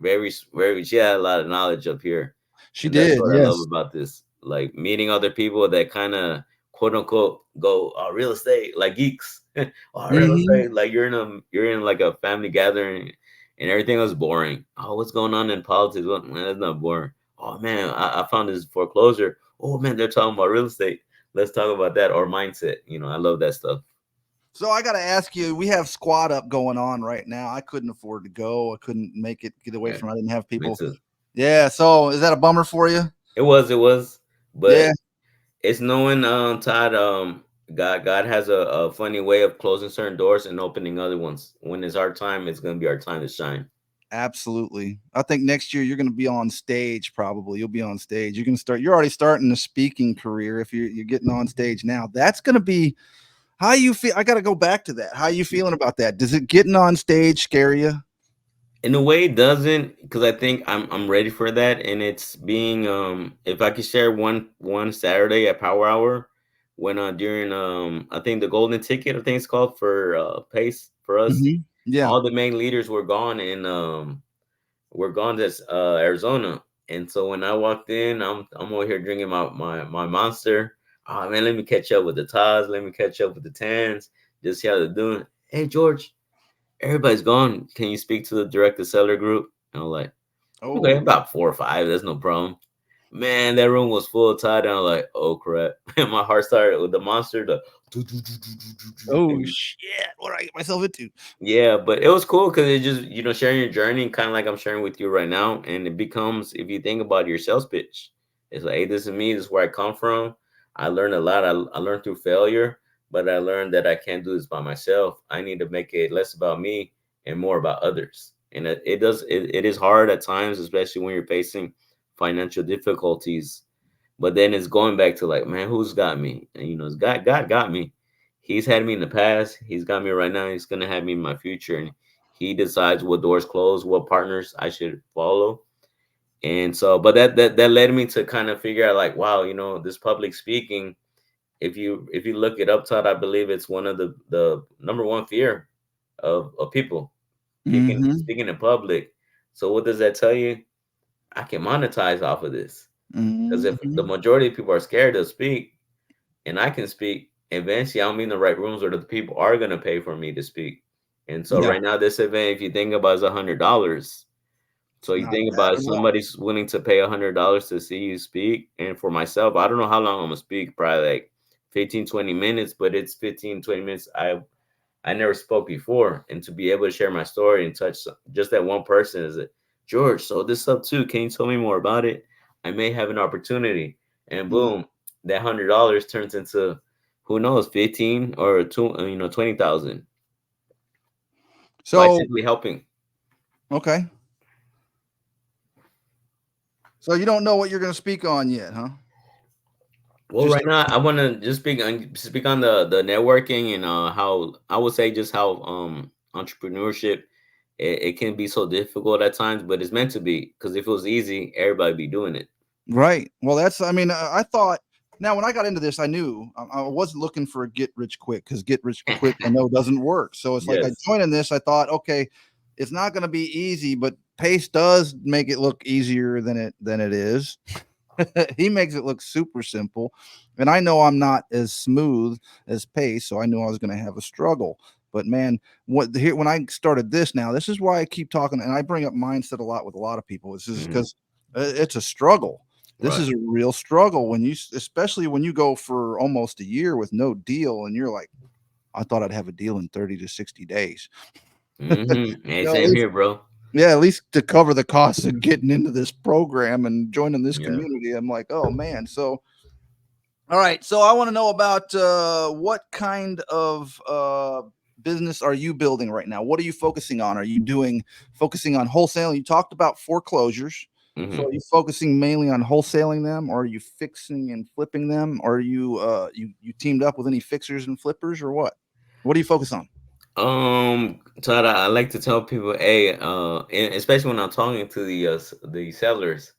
very. She had a lot of knowledge up here, She and that's did. what I love Yes. about this. Like meeting other people that kind of quote unquote go real estate like geeks. Real Hmm. estate, like you're in like a family gathering, and everything was boring. Oh, what's going on in politics? Well, man, that's not boring. Oh man, I found this foreclosure. Oh man, they're talking about real estate. Let's talk about that, or mindset. I love that stuff. So I got to ask you, we have squad up going on right now. I couldn't afford to go. I couldn't make it get away Yeah, from. I didn't have me people. too. Yeah. So is that a bummer for you? It was, but Yeah. it's knowing, Todd, God has a funny way of closing certain doors and opening other ones. When it's our time, it's gonna be our time to shine. Absolutely. I think next year you're going to be on stage. Probably you'll be on stage. You're going to start. You're already starting a speaking career. If you're getting on stage now, that's going to be how you feel. I got to go back to that. How you feeling about that? Does it getting on stage scare you? In a way, it doesn't, because I think I'm ready for that, and it's being, if I could share one Saturday at Power Hour, when during, I think the golden ticket, I think it's called, for pace for us, Hmm. Yeah. all the main leaders were gone, and we're gone to Arizona. And so when I walked in, I'm over here drinking my monster. Oh man, let me catch up with the Taz, let me catch up with the Tans, just see how they're doing. Hey George, everybody's gone. Can you speak to the direct to seller group? And I'm like, okay, Oh. about 4 or 5, that's no problem. Man, that room was full of Todd, and I'm like, oh crap. And my heart started with the monster, the Oh shit! What did I get myself into? yeah, but it was cool because it just, sharing your journey, kind of like I'm sharing with you right now. And it becomes, if you think about your sales pitch, it's like, hey, this is me, this is where I come from. I learned a lot. I learned through failure, but I learned that I can't do this by myself. I need to make it less about me and more about others. And it is hard at times, especially when you're facing financial difficulties. But then it's going back to like, man, who's got me? And it's God got me. He's had me in the past. He's got me right now. He's gonna have me in my future, and he decides what doors close, what partners I should follow. And so, but that led me to kind of figure out like, wow, this public speaking. If you look it up, Todd, I believe it's one of the number one fear of people Mm-hmm. speaking in public. So what does that tell you? I can monetize off of this, because if the Mm-hmm. majority of people are scared to speak, and I can speak, eventually I'll be in the right rooms where the people are going to pay for me to speak. And so Yeah, right now, this event, if you think about, is $100. So you not think bad about at if all. somebody's willing to pay $100 to see you speak. And for myself, I don't know how long I'm gonna speak, probably like 15, 20 minutes, but it's 15, 20 minutes. I never spoke before. And to be able to share my story and touch just that one person is it, George, so this up too. Can you tell me more about it? I may have an opportunity. And Mm. boom, that $100 turns into who knows, 15 or 20,000 by So, simply helping. okay. So you don't know what you're going to speak on yet, huh? Well, Just right now I want to just speak on the networking and how I would say just how entrepreneurship it can be so difficult at times, but it's meant to be because if it was easy, everybody be doing it. right. Well, that's. I mean, I thought. Now, when I got into this, I knew I wasn't looking for a get rich quick because get rich quick I know doesn't work. So it's like I Yes. joined in this. I thought, okay, it's not going to be easy, but Pace does make it look easier than it is. He makes it look super simple, and I know I'm not as smooth as Pace, so I knew I was going to have a struggle. But man, what here when I started this now, this is why I keep talking, and I bring up mindset a lot with a lot of people. This is Hmm. because it's a struggle. This Right. is a real struggle when especially when you go for almost a year with no deal, and you're like, I thought I'd have a deal in 30 to 60 days. Hey, You know, same here, bro. yeah, at least to cover the costs of getting into this program and joining this Yeah. community. I'm like, oh man. So, all right. So, I want to know about what kind of business are you building right now? What are you focusing on? Are you focusing on wholesaling? You talked about foreclosures. So, Hmm. are you focusing mainly on wholesaling them, or are you fixing and flipping them, or are you you teamed up with any fixers and flippers, or what? What do you focus on? Todd, I like to tell people, hey, especially when I'm talking to the sellers,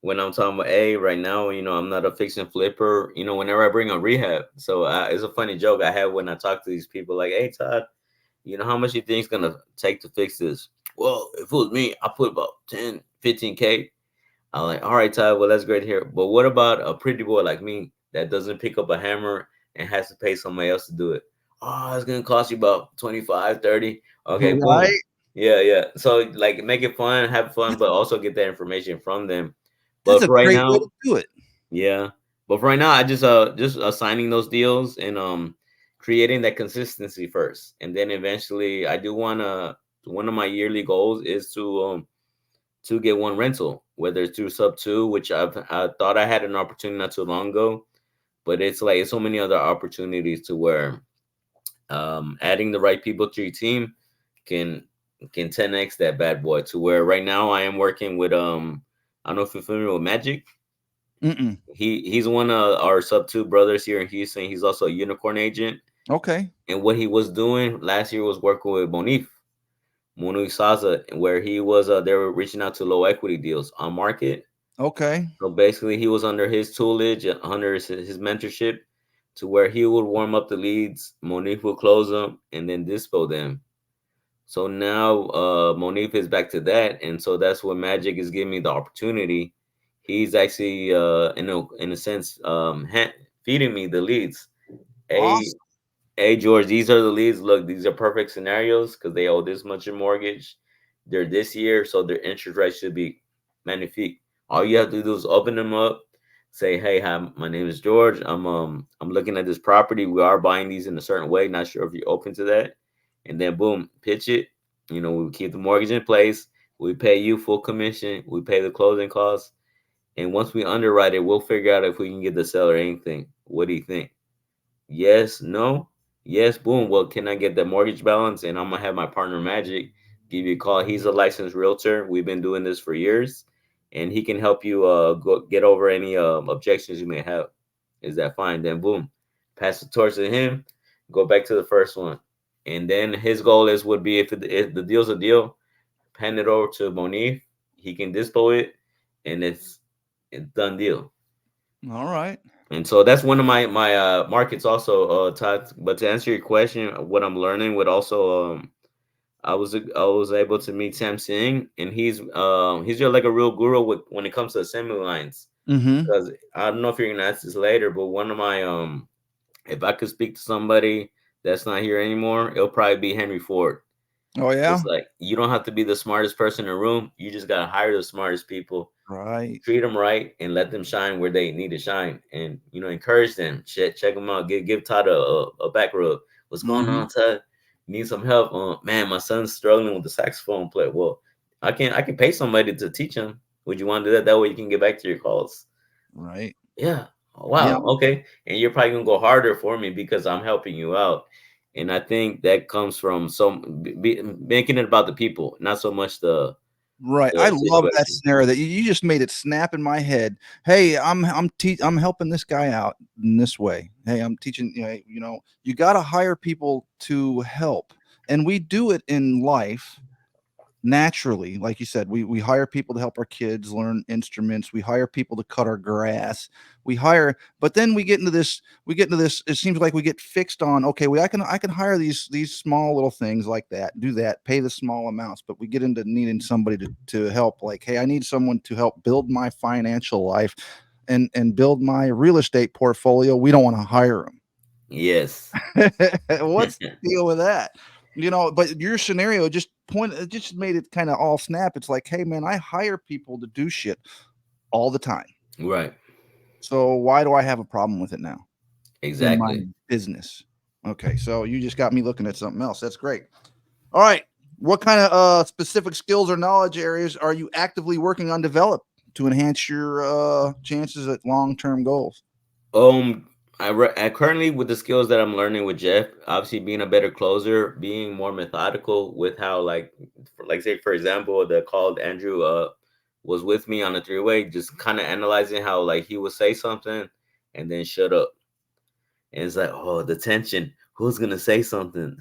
when I'm talking about, hey, right now, I'm not a fix and flipper. Whenever I bring a rehab, so it's a funny joke I have when I talk to these people, like, hey, Todd, how much you think it's gonna take to fix this? Well, if it was me, I put about 10, 15K. I'm like, all right, Todd, well, that's great here. But what about a pretty boy like me that doesn't pick up a hammer and has to pay somebody else to do it? Oh, it's gonna cost you about 25, 30. Okay, boom. Right. Yeah, yeah. So like make it fun, have fun, but also get that information from them. That's But a for right great way now, to do it. yeah. But for right now, I just assigning those deals and creating that consistency first. And then eventually I do wanna one of my yearly goals is to get one rental, whether it's through sub two, which I thought I had an opportunity not too long ago, but it's like so many other opportunities to where adding the right people to your team can can 10x that bad boy to where right now I am working with I don't know if you're familiar with Magic. Mm-mm. He's one of our sub two brothers here in Houston. He's also a unicorn agent. Okay. And what he was doing last year was working with Monif Saza, where he was they were reaching out to low equity deals on market. Okay. So basically, he was under his tutelage, under his mentorship, to where he would warm up the leads, Monique would close them, and then dispo them. So now Monique is back to that, and so that's what Magic is giving me the opportunity. He's actually, in a sense, feeding me the leads. Hey, Awesome. hey, George, these are the leads. Look, these are perfect scenarios because they owe this much in mortgage. They're this year, so their interest rate should be magnifique. All you have to do is open them up, say, "Hey, hi, my name is George. I'm looking at this property. We are buying these in a certain way. Not sure if you're open to that." And then boom, pitch it. We keep the mortgage in place. We pay you full commission. We pay the closing costs, and once we underwrite it, we'll figure out if we can get the seller anything. What do you think? Yes, no, yes, boom. Well, can I get the mortgage balance? And I'm gonna have my partner Magic give you a call. He's a licensed realtor. We've been doing this for years, and he can help you get over any objections you may have. Is that fine? Then boom, pass the torch to him. Go back to the first one, and then his goal would be if the deal's a deal, hand it over to Monif. He can dispo it, and it's done deal. All right. And so that's one of my markets also, Todd. But to answer your question, what I'm learning with also, I was able to meet Sam Singh, and he's just like a real guru when it comes to assembly lines. Mm-hmm. Because I don't know if you're gonna ask this later, but one of my if I could speak to somebody that's not here anymore, it'll probably be Henry Ford. Oh It's yeah. like you don't have to be the smartest person in the room. You just gotta hire the smartest people, Right. treat them right, and let them shine where they need to shine. And encourage them. Check them out. Give Todd a back rub. What's going Hmm. on, Todd? Need some help? Man, my son's struggling with the saxophone play. Well, I can pay somebody to teach him. Would you want to do that? That way you can get back to your calls. Right. Yeah. Oh, Yeah. wow. Okay. And you're probably gonna go harder for me because I'm helping you out. And I think that comes from making it about the people, not so much Right. I the love that situation. scenario that you just made it snap in my head. Hey, I'm helping this guy out in this way. Hey, I'm teaching, you got to hire people to help. And we do it in life naturally. Like you said, we hire people to help our kids learn instruments. We hire people to cut our grass. We hire, but then we get into this it seems like we get fixed on, okay, I can hire these small little things like that, do that, pay the small amounts, but we get into needing somebody to help, like, hey, I need someone to help build my financial life and build my real estate portfolio. We don't want to hire them. Yes. What's the deal with that? But your scenario it just made it kind of all snap. It's like, hey man, I hire people to do shit all the time. Right. So why do I have a problem with it now in my Exactly. business? Okay, so you just got me looking at something else. That's great. All right. What kind of specific skills or knowledge areas are you actively working on develop to enhance your chances at long-term goals? Um, I currently with the skills that I'm learning with Jeff, obviously being a better closer, being more methodical with how like say for example, the called Andrew was with me on the three-way, just kind of analyzing how like he would say something and then shut up. And it's like, oh, the tension. Who's gonna say something?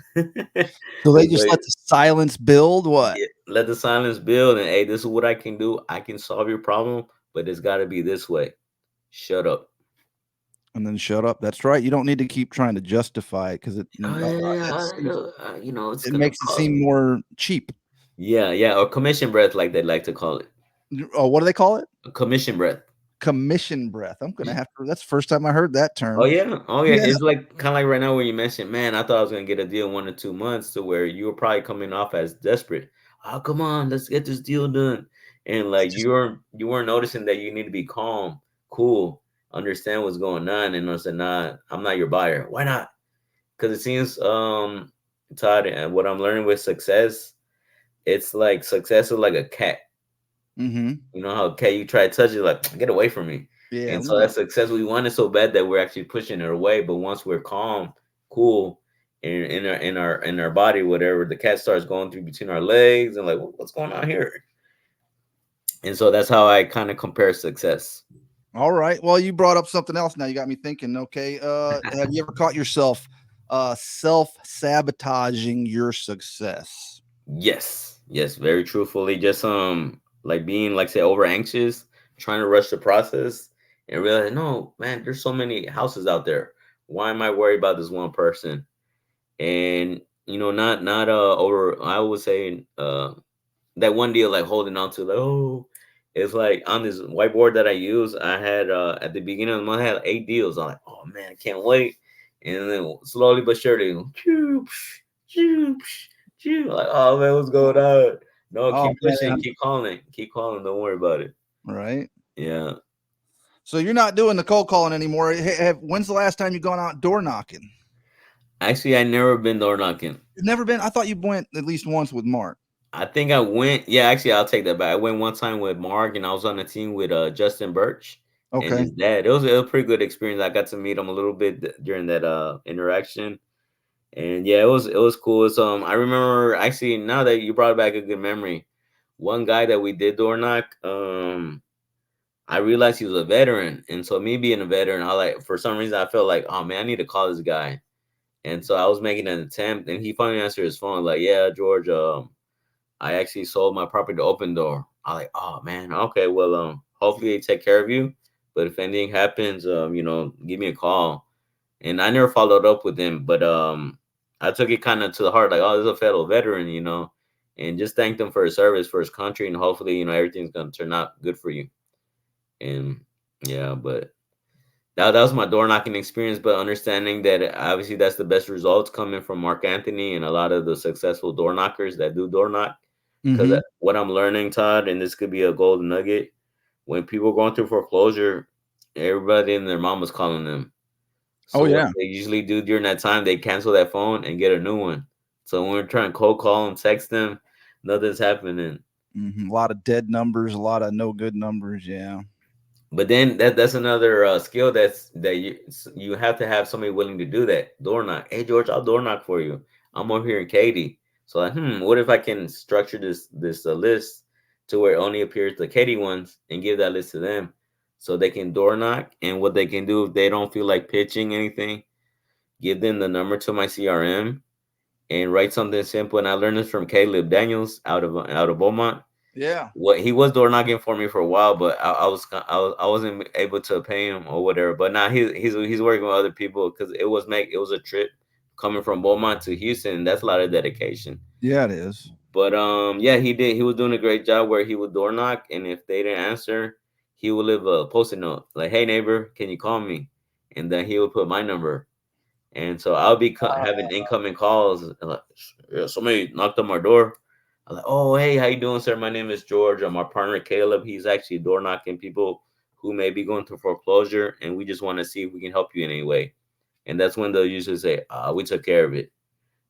So they It's just like, let the silence build what? yeah, let the silence build, and hey, this is what I can do. I can solve your problem, but it's got to be this way. Shut up. And then shut up. That's right. You don't need to keep trying to justify it because Oh yeah, yeah. it seems It's it gonna makes it cost seem me. more cheap. Yeah, yeah, or commission breath, like they like to call it. Oh, what do they call it? A commission breath. Commission breath. I'm gonna have to. That's the first time I heard that Oh term. yeah, oh yeah. Yeah. It's like kind of like right now where you mentioned, man, I thought I was gonna get a deal in 1 or 2 months, to where you were probably coming off as desperate. Oh come on, let's get this deal done. And It's like just you weren't noticing that you need to be calm, cool, understand what's going on, and I said, nah, I'm not your buyer. Why not? Because it seems Todd, and what I'm learning with success, it's like success is like a cat. Mhm. You know how okay, you try to touch it, like get away from me. Yeah. And so that success we want it so bad that we're actually pushing it away. But once we're calm, cool, in our body, whatever, the cat starts going through between our legs and like, What's going on here?" And so that's how I kind of compare success. All right. Well, you brought up something else now. You got me thinking, okay. Have you ever caught yourself self-sabotaging your success? Yes, yes, very truthfully, just like being like say over anxious, trying to rush the process, and realize, no, man, there's so many houses out there. Why am I worried about this one person? And not over, I would say that one deal, like holding on to, like, oh, it's like on this whiteboard that I use, I had at the beginning of the month I had 8 deals. I'm like, oh man, I can't wait. And then slowly but surely, choo, psh, choo, psh, choo, like, oh man, what's going on? No, Oh keep pushing, man, keep calling, don't worry about it. right. Yeah. So you're not doing the cold calling anymore. When's the last time you gone out door knocking? Actually, I never been door knocking. You've never been. I thought you went at least once with Mark. I think I went. Yeah, actually, I'll take that back. I went one time with Mark, and I was on a team with Justin Birch and Okay. his dad. It was a pretty good experience. I got to meet him a little bit during that interaction, and yeah, it was cool. It's, I remember actually, now that you brought back a good memory, one guy that we did door knock. I realized he was a veteran, and so me being a veteran, I like for some reason I felt like, oh man, I need to call this guy, and so I was making an attempt, and he finally answered his phone like, yeah, George, I actually sold my property to Open Door. I like, oh man, okay, well, hopefully they take care of you. But if anything happens, give me a call. And I never followed up with him, but I took it kind of to the heart, like, oh, this is a fellow veteran, and just thanked him for his service for his country, and hopefully, everything's gonna turn out good for you. And yeah, but that was my door knocking experience, but understanding that obviously that's the best results coming from Mark Anthony and a lot of the successful door knockers that do door knock. Because Mm-hmm. what I'm learning, Todd, and this could be a golden nugget, when people going through foreclosure, everybody and their mom was calling them. Oh So what yeah. they usually do during that time, they cancel that phone and get a new one. So when we're trying to cold call and text them, nothing's happening. A lot of dead numbers, a lot of no good numbers. Yeah. But then that's another skill that you have to have somebody willing to do that. Door knock. Hey George, I'll door knock for you. I'm over here in Katy. So like, what if I can structure this list to where it only appears the Katy ones and give that list to them so they can door knock. And what they can do if they don't feel like pitching anything, give them the number to my CRM and write something simple. And I learned this from Caleb Daniels out of Beaumont. Yeah. What he was door knocking for me for a while, but I wasn't able to pay him or whatever. But now he's working with other people because it was a trip coming from Beaumont to Houston. That's a lot of dedication. Yeah, it is. But yeah, he was doing a great job where he would door knock, and if they didn't answer, he would leave a post-it note like, "Hey neighbor, can you call me?" And then he would put my number. And so I'll be having incoming calls. Like, "Yeah, somebody knocked on my door." I'm like, "Oh, hey, how you doing, sir? My name is George. I'm my partner Caleb. He's actually door knocking people who may be going through foreclosure, and we just want to see if we can help you in any way." And that's when they'll usually say, "We took care of it."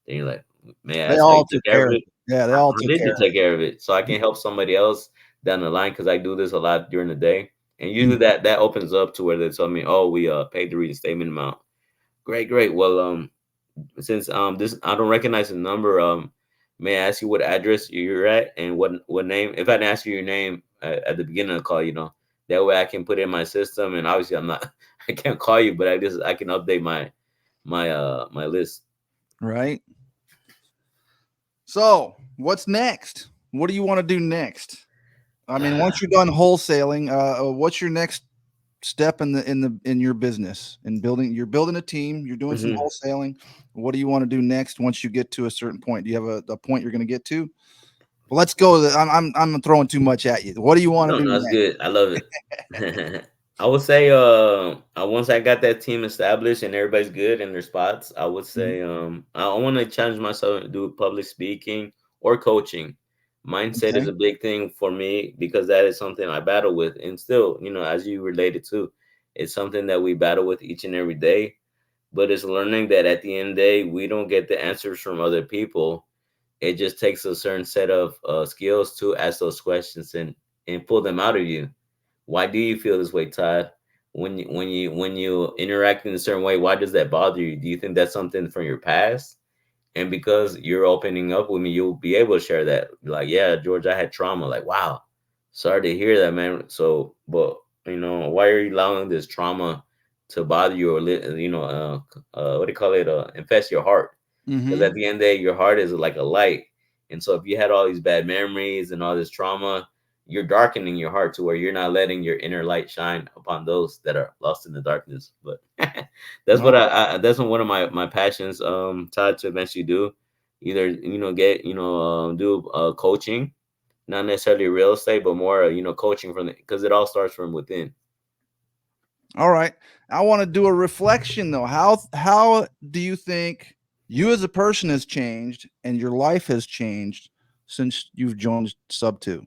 Then you're like, "May I They ask how you all took took care of care of it?" it. Yeah, they I all I took did care to of take care of it, so I can help somebody else down the line because I do this a lot during the day, and it. usually that opens up to where they tell me, "Oh, we paid the reinstatement amount." Great, great. Well, since this I don't recognize the number, may I ask you what address you're at and what name? If I didn't ask you your name at the beginning of the call, that way I can put it in my system. And obviously, I'm not, I can't call you, but I can update my list. Right. So, what's next? What do you want to do next? I mean, once you're done wholesaling, what's your next step in your business and building? You're building a team. You're doing some Mhm. wholesaling. What do you want to do next once you get to a certain point? Do you have a point you're going to get to? Well, let's go. I'm throwing too much at you. What do you want No, to do no, it's next? good. I love it. I would say, once I got that team established and everybody's good in their spots, I would Mhm. say, I want to challenge myself to do public speaking or coaching. Mindset is Okay. a big thing for me because that is something I battle with, and still, as you related to, it's something that we battle with each and every day. But it's learning that at the end of the day, we don't get the answers from other people. It just takes a certain set of skills to ask those questions and pull them out of you. Why do you feel this way, Todd? When you interact in a certain way, why does that bother you? Do you think that's something from your past? And because you're opening up with me, you'll be able to share that. Like, yeah, George, I had trauma. Like, wow, sorry to hear that, man. So, but why are you allowing this trauma to bother you or what do you call it? Infest your heart? Because Mm-hmm. at the end of the day, your heart is like a light. And so if you had all these bad memories and all this trauma, you're darkening your heart to where you're not letting your inner light shine upon those that are lost in the darkness. But that's All what right. that's one of my passions, Todd, to eventually do. Either get do coaching, not necessarily real estate, but more coaching from because it all starts from within. All right. I want to do a reflection though. How do you think you as a person has changed and your life has changed since you've joined Sub 2?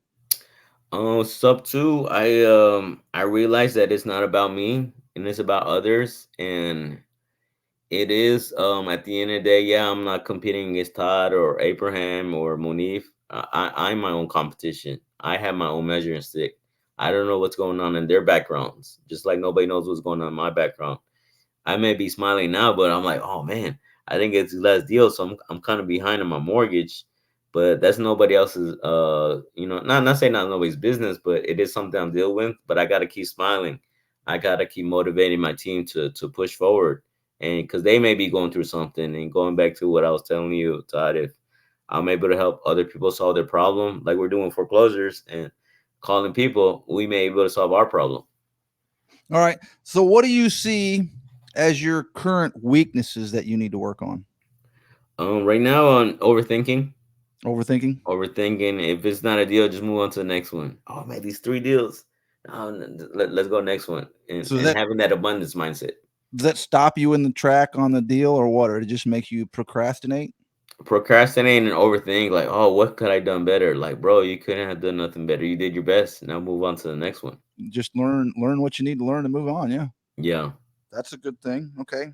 Sub two, I realized that it's not about me and it's about others, and it is at the end of the day, yeah, I'm not competing against Todd or Abraham or Monif. I'm my own competition. I have my own measuring stick. I don't know what's going on in their backgrounds, just like nobody knows what's going on in my background. I may be smiling now, but I'm like, oh man, I think it's the last deal, so I'm kind of behind on my mortgage. But that's nobody else's not saying not nobody's business, but it is something I'm dealing with. But I gotta keep smiling. I gotta keep motivating my team to push forward. And because they may be going through something, and going back to what I was telling you, Todd, if I'm able to help other people solve their problem, like we're doing foreclosures and calling people, we may be able to solve our problem. All right. So what do you see as your current weaknesses that you need to work on? Right now on overthinking. Overthinking? Overthinking. If it's not a deal, just move on to the next one. Oh man, these three deals. Let's go next one, So and having that abundance mindset. does that stop you in the track on the deal, or what? Or it just make you procrastinate? Procrastinate and overthink, like, oh, what could I done better? Like, bro, you couldn't have done nothing better. You did your best. Now move on to the next one. Just learn what you need to learn to move on. Yeah, Yeah. that's a good thing. Okay.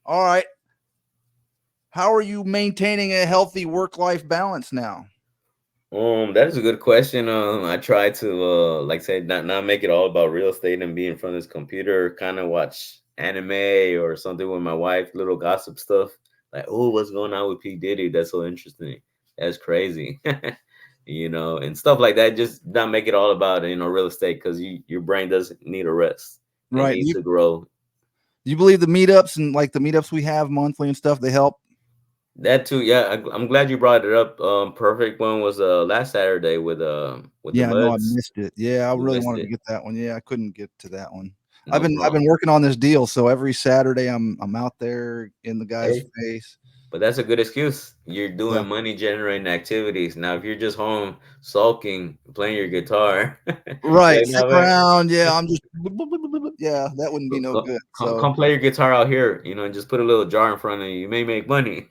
All right. How are you maintaining a healthy work-life balance now? That is a good question. I try to like say not make it all about real estate and be in front of this computer, kind of watch anime or something with my wife, little gossip stuff. Like, oh, what's going on with P. Diddy? That's so interesting. That's crazy. And stuff like that. Just not make it all about, real estate, because your brain does need a rest and Right. need to grow. Do you believe the meetups and like the meetups we have monthly and stuff, they help? That too, yeah. I'm glad you brought it up. Perfect one was last Saturday with the Yeah, I know I buds. missed it. Yeah, I You really missed wanted to it. get that one. Yeah, I couldn't get to that one. I've No been problem. working on this deal, so every Saturday I'm out there in the guy's Hey, face. but that's a good excuse. You're Yeah. doing money generating activities. Now, if you're just home sulking, playing your guitar, Right. like, Sit no, man, around. Yeah, I'm just yeah, that wouldn't be no good. So come play your guitar out here, and just put a little jar in front of you. You may make money.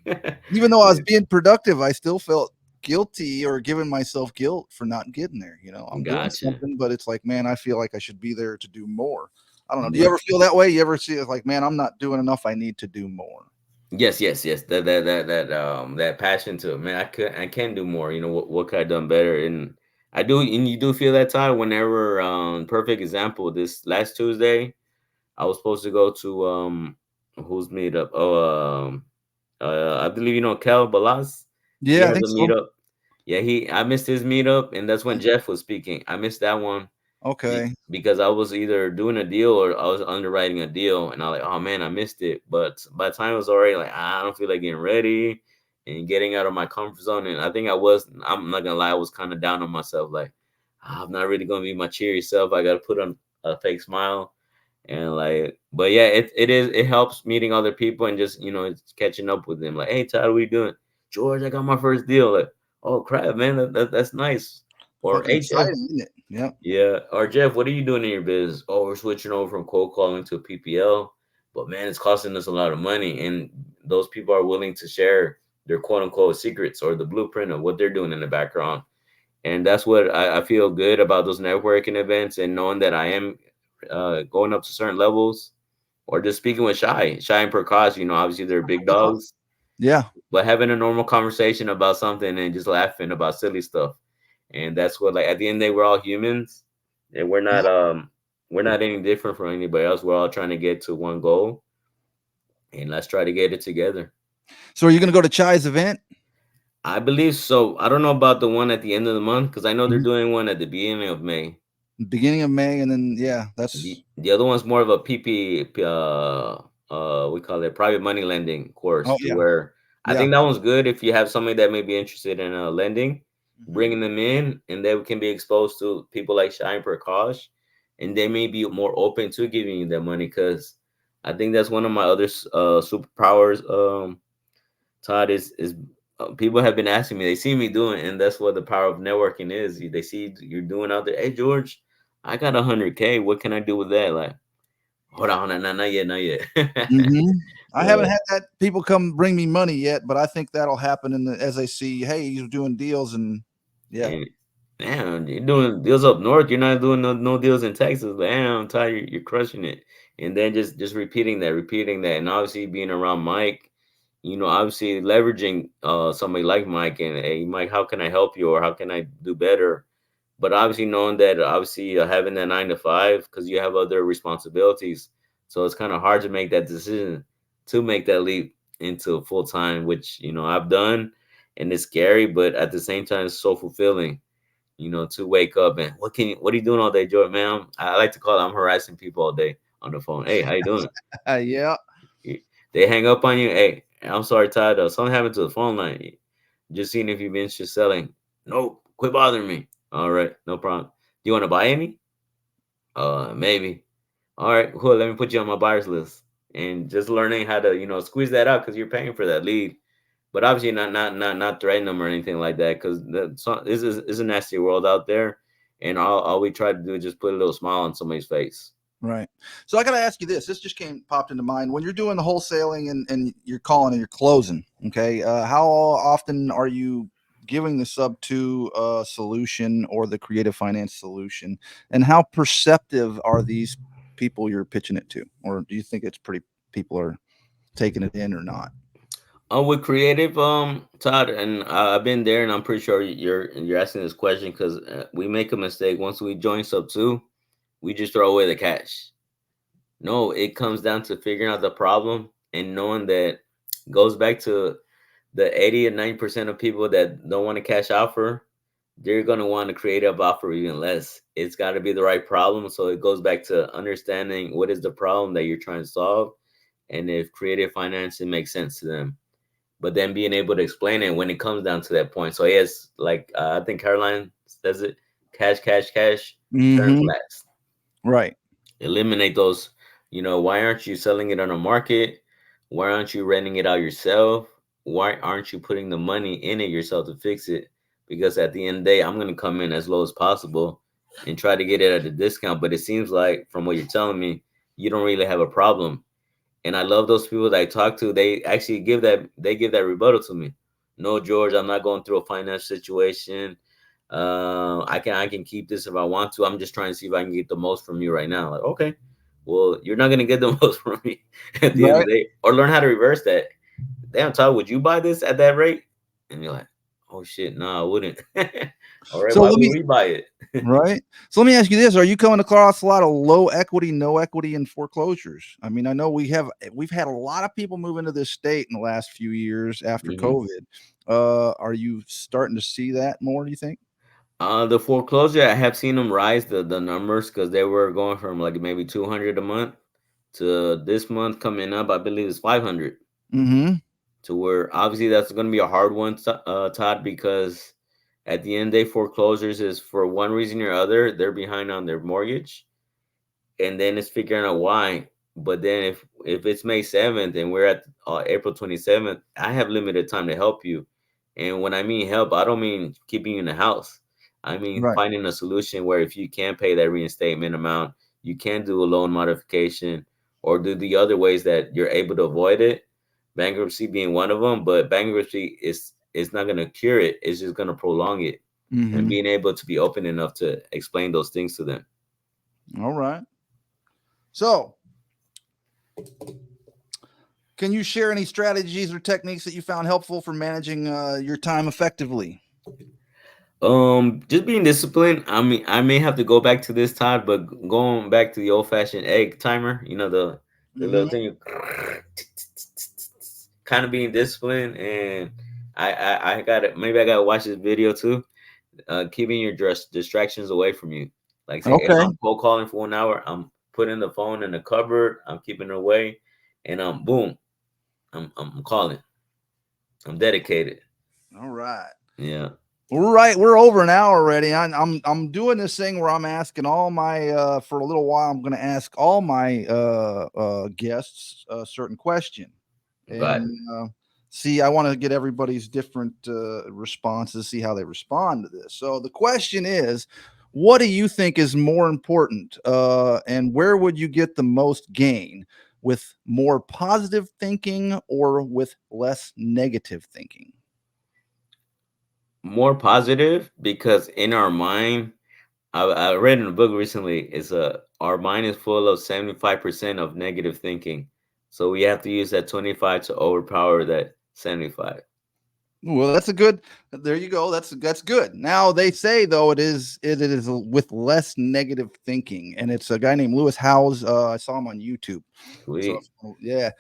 even though I was Yeah, being productive, I still felt guilty or giving myself guilt for not getting there. I'm doing gotcha. something, but it's like, man, I feel like I should be there to do more. I don't know. Do you Yeah. ever feel that way? You ever see it like, man, I'm not doing enough. I need to do more. Yes, yes, yes. That passion to, man, I can do more. What could I done better? And I do, and you do feel that time whenever perfect example, this last Tuesday, I was supposed to go to whose meetup? I believe Kel Balas. He Yeah, I has think a so. meetup. Yeah, I missed his meetup, and that's when Jeff was speaking. I missed that one Okay. because I was either doing a deal or I was underwriting a deal, and I was like, oh man, I missed it. But by the time it was already like, I don't feel like getting ready and getting out of my comfort zone, and I think I'm not gonna lie, I was kind of down on myself, like, I'm not really gonna be my cheery self. I gotta put on a fake smile. And like, but yeah, it helps meeting other people and just it's catching up with them. Like, hey Todd, what are you doing? George, I got my first deal. Like, oh crap, man, that's nice. Or Fucking hey Jeff, exciting, isn't it? Yep. yeah. Or Jeff, what are you doing in your business? Oh, we're switching over from cold calling to PPL, but man, it's costing us a lot of money. And those people are willing to share their quote unquote secrets or the blueprint of what they're doing in the background. And that's what I feel good about those networking events, and knowing that I am going up to certain levels, or just speaking with Shy and Prakash. Obviously they're big dogs, Yeah. but having a normal conversation about something and just laughing about silly stuff. And that's what, like, at the end of the day, we're all humans, and Yeah. we're not any different from anybody else. We're all trying to get to one goal, and let's try to get it together. So are you gonna go to Chai's event? I believe so. I don't know about the one at the end of the month, because I know they're Mhm. doing one at the beginning of May. Beginning of May, and then yeah, that's The other one's more of a PP, we call it private money lending course, oh to yeah, where I yeah. think that one's good if you have somebody that may be interested in lending, Mhm. bringing them in, and they can be exposed to people like Shine Prakash, and they may be more open to giving you that money, because I think that's one of my other superpowers. Todd, is people have been asking me, they see me doing, and that's what the power of networking is. They see you're doing out there. Hey George, I got 100K. What can I do with that? Like, hold on, not yet, not yet. Mhm. I haven't uh, had that people come bring me money yet, but I think that'll happen as they see, hey, he's doing deals, and yeah, and damn, you're doing deals up north. You're not doing no deals in Texas. Damn, Todd, you're crushing it. And then just repeating that, and obviously being around Mike. Obviously leveraging somebody like Mike, and hey Mike, how can I help you, or how can I do better? But obviously knowing that, obviously having that 9 to 5, because you have other responsibilities, so it's kind of hard to make that decision to make that leap into full time, which I've done, and it's scary, but at the same time it's so fulfilling. To wake up and what are you doing all day, Jordan? Man, I like to call it, I'm harassing people all day on the phone. Hey, how you doing? yeah. Y- They hang up on you. Hey, I'm sorry, Todd. Something happened to the phone line. Just seeing if you've been interested selling. Nope. Quit bothering me. All right, no problem. Do you want to buy any? Maybe. All right, cool. Let me put you on my buyers list. And just learning how to, squeeze that out, because you're paying for that lead. But obviously not threaten them or anything like that, because this is a nasty world out there, and all we try to do is just put a little smile on somebody's face. Right. So I got to ask you this. This just popped into mind. When you're doing the wholesaling and you're calling and you're closing, okay, how often are you giving the sub to solution or the creative finance solution? And how perceptive are these people you're pitching it to? Or do you think it's pretty people are taking it in or not? With creative, Todd, and I've been there, and I'm pretty sure you're asking this question because we make a mistake once we join sub two, we just throw away the cash. No, it comes down to figuring out the problem and knowing that goes back to the 80 and 90% of people that don't want to cash offer. They're gonna want a creative offer even less. It's got to be the right problem. So it goes back to understanding what is the problem that you're trying to solve, and if creative financing makes sense to them, but then being able to explain it when it comes down to that point. So yes, like I think Caroline says it, cash, cash, cash, turns Mm-hmm. last. Right. Eliminate those, why aren't you selling it on a market? Why aren't you renting it out yourself? Why aren't you putting the money in it yourself to fix it? Because at the end of the day, I'm going to come in as low as possible and try to get it at a discount. But it seems like from what you're telling me, you don't really have a problem. And I love those people that I talk to. They actually give that rebuttal to me. No, George, I'm not going through a financial situation. I can keep this if I want to. I'm just trying to see if I can get the most from you right now. Like, okay, well, you're not gonna get the most from me at the end of Right. the day. Or learn how to reverse that. Damn, Todd, would you buy this at that rate? And you're like, oh shit, no, I wouldn't. All right, So why let would me we buy it? Right. So let me ask you this: are you coming across a lot of low equity, no equity, and foreclosures? I mean, I know we've had a lot of people move into this state in the last few years after Mhm. COVID. Are you starting to see that more? Do you think? The foreclosure, I have seen them rise the numbers because they were going from like maybe 200 a month to this month coming up. I believe it's 500. Mm-hmm. To where obviously that's going to be a hard one, Todd, because at the end of the day, foreclosures is for one reason or other, they're behind on their mortgage, and then it's figuring out why. But then if it's May 7th and we're at April 27th, I have limited time to help you. And when I mean help, I don't mean keeping you in the house. I mean Right. finding a solution where if you can pay that reinstatement amount, you can do a loan modification or do the other ways that you're able to avoid it. Bankruptcy being one of them, but bankruptcy is not going to cure it. It's just going to prolong it. And Mm-hmm. being able to be open enough to explain those things to them. All right. So, can you share any strategies or techniques that you found helpful for managing your time effectively? Just being disciplined. I mean, I may have to go back to this, Todd, but going back to the old fashioned egg timer, the little Mm-hmm. thing, kind of being disciplined, and I got it. Maybe I gotta watch this video too. Keeping your distractions away from you. Like say, if Okay. I'm cold calling for 1 hour, I'm putting the phone in the cupboard. I'm keeping it away, and boom, I'm calling. I'm dedicated. All right. Yeah. We're over an hour already. I'm doing this thing where I'm asking all my for a little while. I'm going to ask all my guests a certain question, Got and it. see. I want to get everybody's different responses. See how they respond to this. So the question is, what do you think is more important, and where would you get the most gain with more positive thinking or with less negative thinking? More positive because in our mind, I read in a book recently, is our mind is full of 75% of negative thinking. So we have to use that 25 to overpower that 75. Well, that's a good. There you go. That's good. Now they say though it is with less negative thinking, and it's a guy named Lewis Howes. I saw him on YouTube. So Sweet. yeah,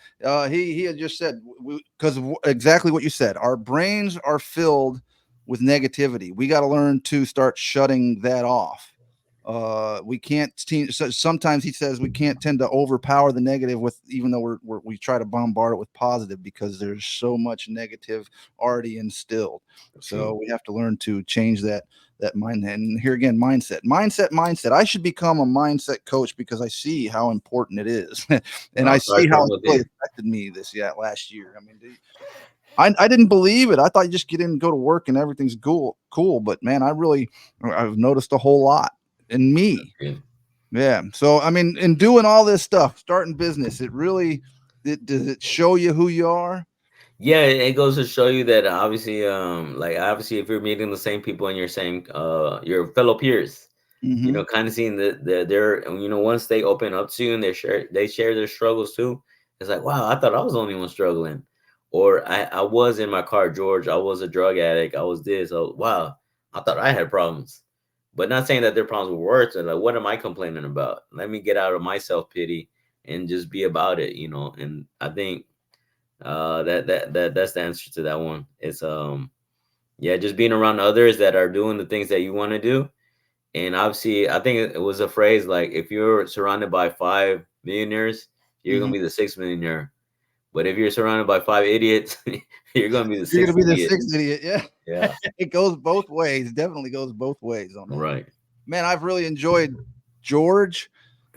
he had just said because exactly what you said. Our brains are filled with negativity. We got to learn to start shutting that off. We can't. So sometimes he says we can't tend to overpower the negative with, even though we try to bombard it with positive because there's so much negative already instilled. True. So we have to learn to change that mind. And here again, mindset. I should become a mindset coach because I see how important it is, and I I'll see start how from it's really within. affected me last year. I mean, I didn't believe it. I thought you just get in and go to work and everything's cool. cool. But man, I've noticed a whole lot in me. Yeah. Yeah. So I mean, in doing all this stuff, starting business, does it show you who you are? Yeah, it goes to show you that obviously, like obviously, if you're meeting the same people and you're saying, your fellow peers, Mm-hmm. kind of seeing that they're, once they open up to you and they share their struggles too, it's like, wow, I thought I was the only one struggling, or I was in my car, George, I was a drug addict, I was this, oh wow, I thought I had problems, but not saying that their problems were worse, and like, what am I complaining about? Let me get out of my self pity and just be about it, and I think that's the answer to that one. It's yeah, just being around others that are doing the things that you want to do. And obviously, I think it was a phrase like, if you're surrounded by 5 millionaires, you're Mm-hmm. gonna be the sixth millionaire. But if you're surrounded by 5 idiots, you're gonna be the You're gonna sixth be the idiot. sixth idiot. Yeah. Yeah, It goes both ways. Definitely goes both ways on that. right. Man, I've really enjoyed George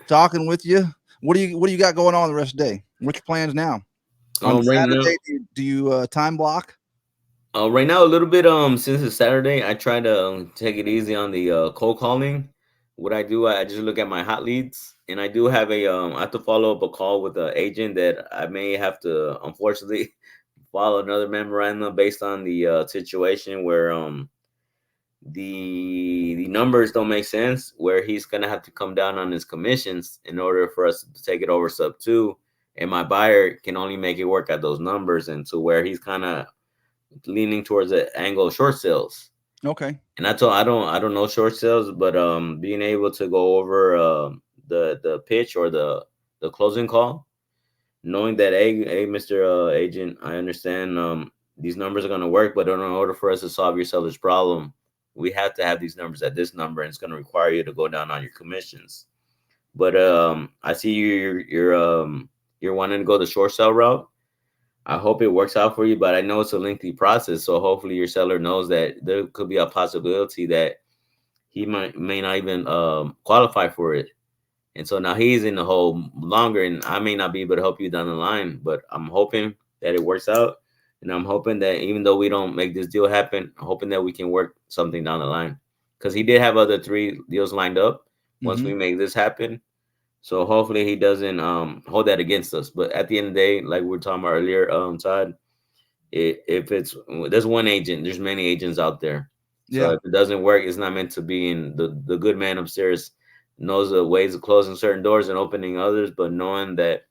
talking with you. What do you got going on the rest of the day? What's your plans now? On Right now, Saturday, do you time block? right now, a little bit. Since it's Saturday, I try to take it easy on the cold calling. What I do, I just look at my hot leads, and I do have I have to follow up a call with an agent that I may have to, unfortunately, follow another memorandum based on the situation where the numbers don't make sense, where he's gonna have to come down on his commissions in order for us to take it over sub two, and my buyer can only make it work at those numbers, and to where he's kind of leaning towards the angle of short sales. Okay. And I don't know short sales, but being able to go over the pitch or the closing call, knowing that, hey, Mr. Agent, I understand these numbers are gonna work, but in order for us to solve your seller's problem, we have to have these numbers at this number, and it's gonna require you to go down on your commissions. But I see you're wanting to go the short sale route. I hope it works out for you, but I know it's a lengthy process. So hopefully your seller knows that there could be a possibility that he may not even qualify for it. And so now he's in the hole longer, and I may not be able to help you down the line, but I'm hoping that it works out. And I'm hoping that even though we don't make this deal happen, I'm hoping that we can work something down the line. Because he did have other 3 deals lined up once Mm-hmm. we make this happen. So hopefully he doesn't hold that against us. But at the end of the day, like we were talking about earlier, Todd, if it's there's one agent, there's many agents out there. So Yeah. if it doesn't work, it's not meant to be. And the good man upstairs knows the ways of closing certain doors and opening others, but knowing that,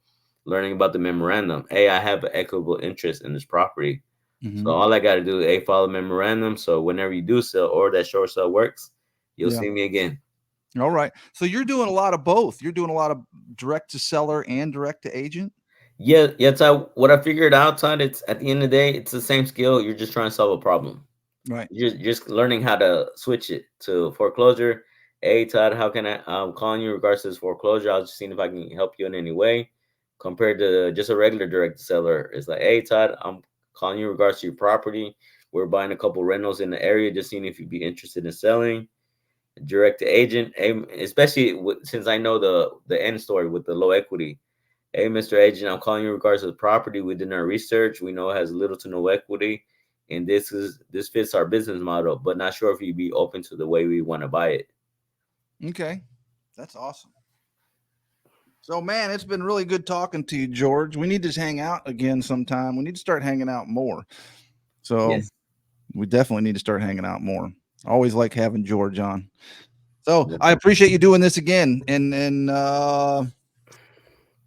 learning about the memorandum, hey, I have an equitable interest in this property. So Mm-hmm. all I got to do is follow memorandum. So whenever you do sell or that short sale works, you'll Yeah. see me again. All right. So you're doing a lot of both. You're doing a lot of direct to seller and direct to agent. Yeah, yeah. So what I figured out, Todd, it's at the end of the day, it's the same skill. You're just trying to solve a problem. Right. You're just learning how to switch it to foreclosure. Hey, Todd, how can I'm calling you in regards to this foreclosure. I was just seeing if I can help you in any way. Compared to just a regular direct seller, it's like, hey, Todd, I'm calling you in regards to your property. We're buying a couple rentals in the area, just seeing if you'd be interested in selling. Direct to agent, especially since I know the end story with the low equity. Hey, Mr. Agent, I'm calling you in regards to the property. We did our research. We know it has little to no equity, and this fits our business model, but not sure if you'd be open to the way we want to buy it. Okay. That's awesome. So man, it's been really good talking to you, George. We need to hang out again sometime. We need to start hanging out more. So Yes. we definitely need to start hanging out more. I always like having George on. So Yes. I appreciate you doing this again. And I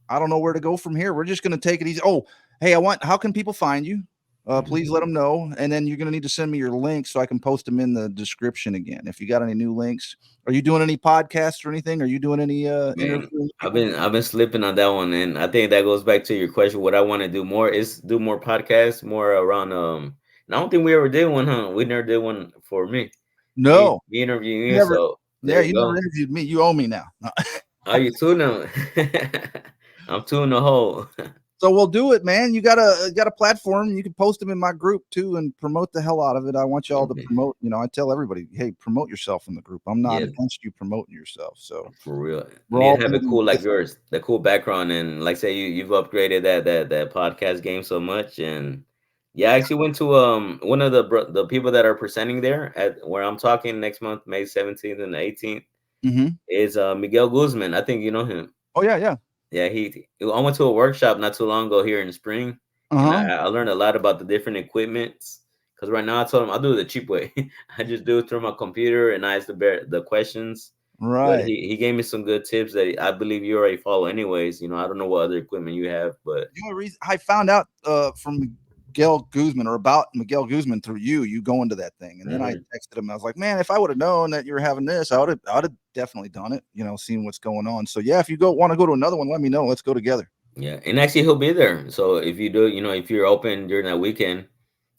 don't know where to go from here. We're just gonna take it easy. Oh, hey, how can people find you? Mhm. Please let them know. And then you're gonna need to send me your links so I can post them in the description again. If you got any new links. Are you doing any podcasts or anything? Are you doing any Man, interviewing I've people? been I've been slipping on that one, and I think that goes back to your question. What I want to do more is do more podcasts, more around. And I don't think we ever did one, huh? We never did one for me. Me, No, me interviewing you. never. So Yeah, there you you never go. interviewed me. You owe me now. Are you two now? I'm two in the hole. So we'll do it, man. You got a platform. You can post them in my group too and promote the hell out of it. I want y'all to Okay. promote. I tell everybody, hey, promote yourself in the group. I'm not Yeah, against you promoting yourself. So for real. we're Need all to have gonna a do cool like this. yours, the cool background, and like say you've upgraded that podcast game so much, and Yeah, I actually went to one of the people that are presenting there at where I'm talking next month, May 17th and 18th, Mm-hmm. is Miguel Guzman. I think you know him. Oh yeah, yeah. Yeah, I went to a workshop not too long ago here in the spring, and Uh-huh. I learned a lot about the different equipments. Because right now I told him I'll do it the cheap way. I just do it through my computer and I ask the questions. But Right. he gave me some good tips that I believe you already follow anyways. I don't know what other equipment you have, but The only reason I found out from Miguel Guzman or about Miguel Guzman through you going to that thing, and then I mhm. texted him. I was like, "Man, if I would have known that you were having this, I would have definitely done it. Seeing what's going on. So yeah, if you want to go to another one, let me know. Let's go together. Yeah, and actually he'll be there. So if you do, if you're open during that weekend,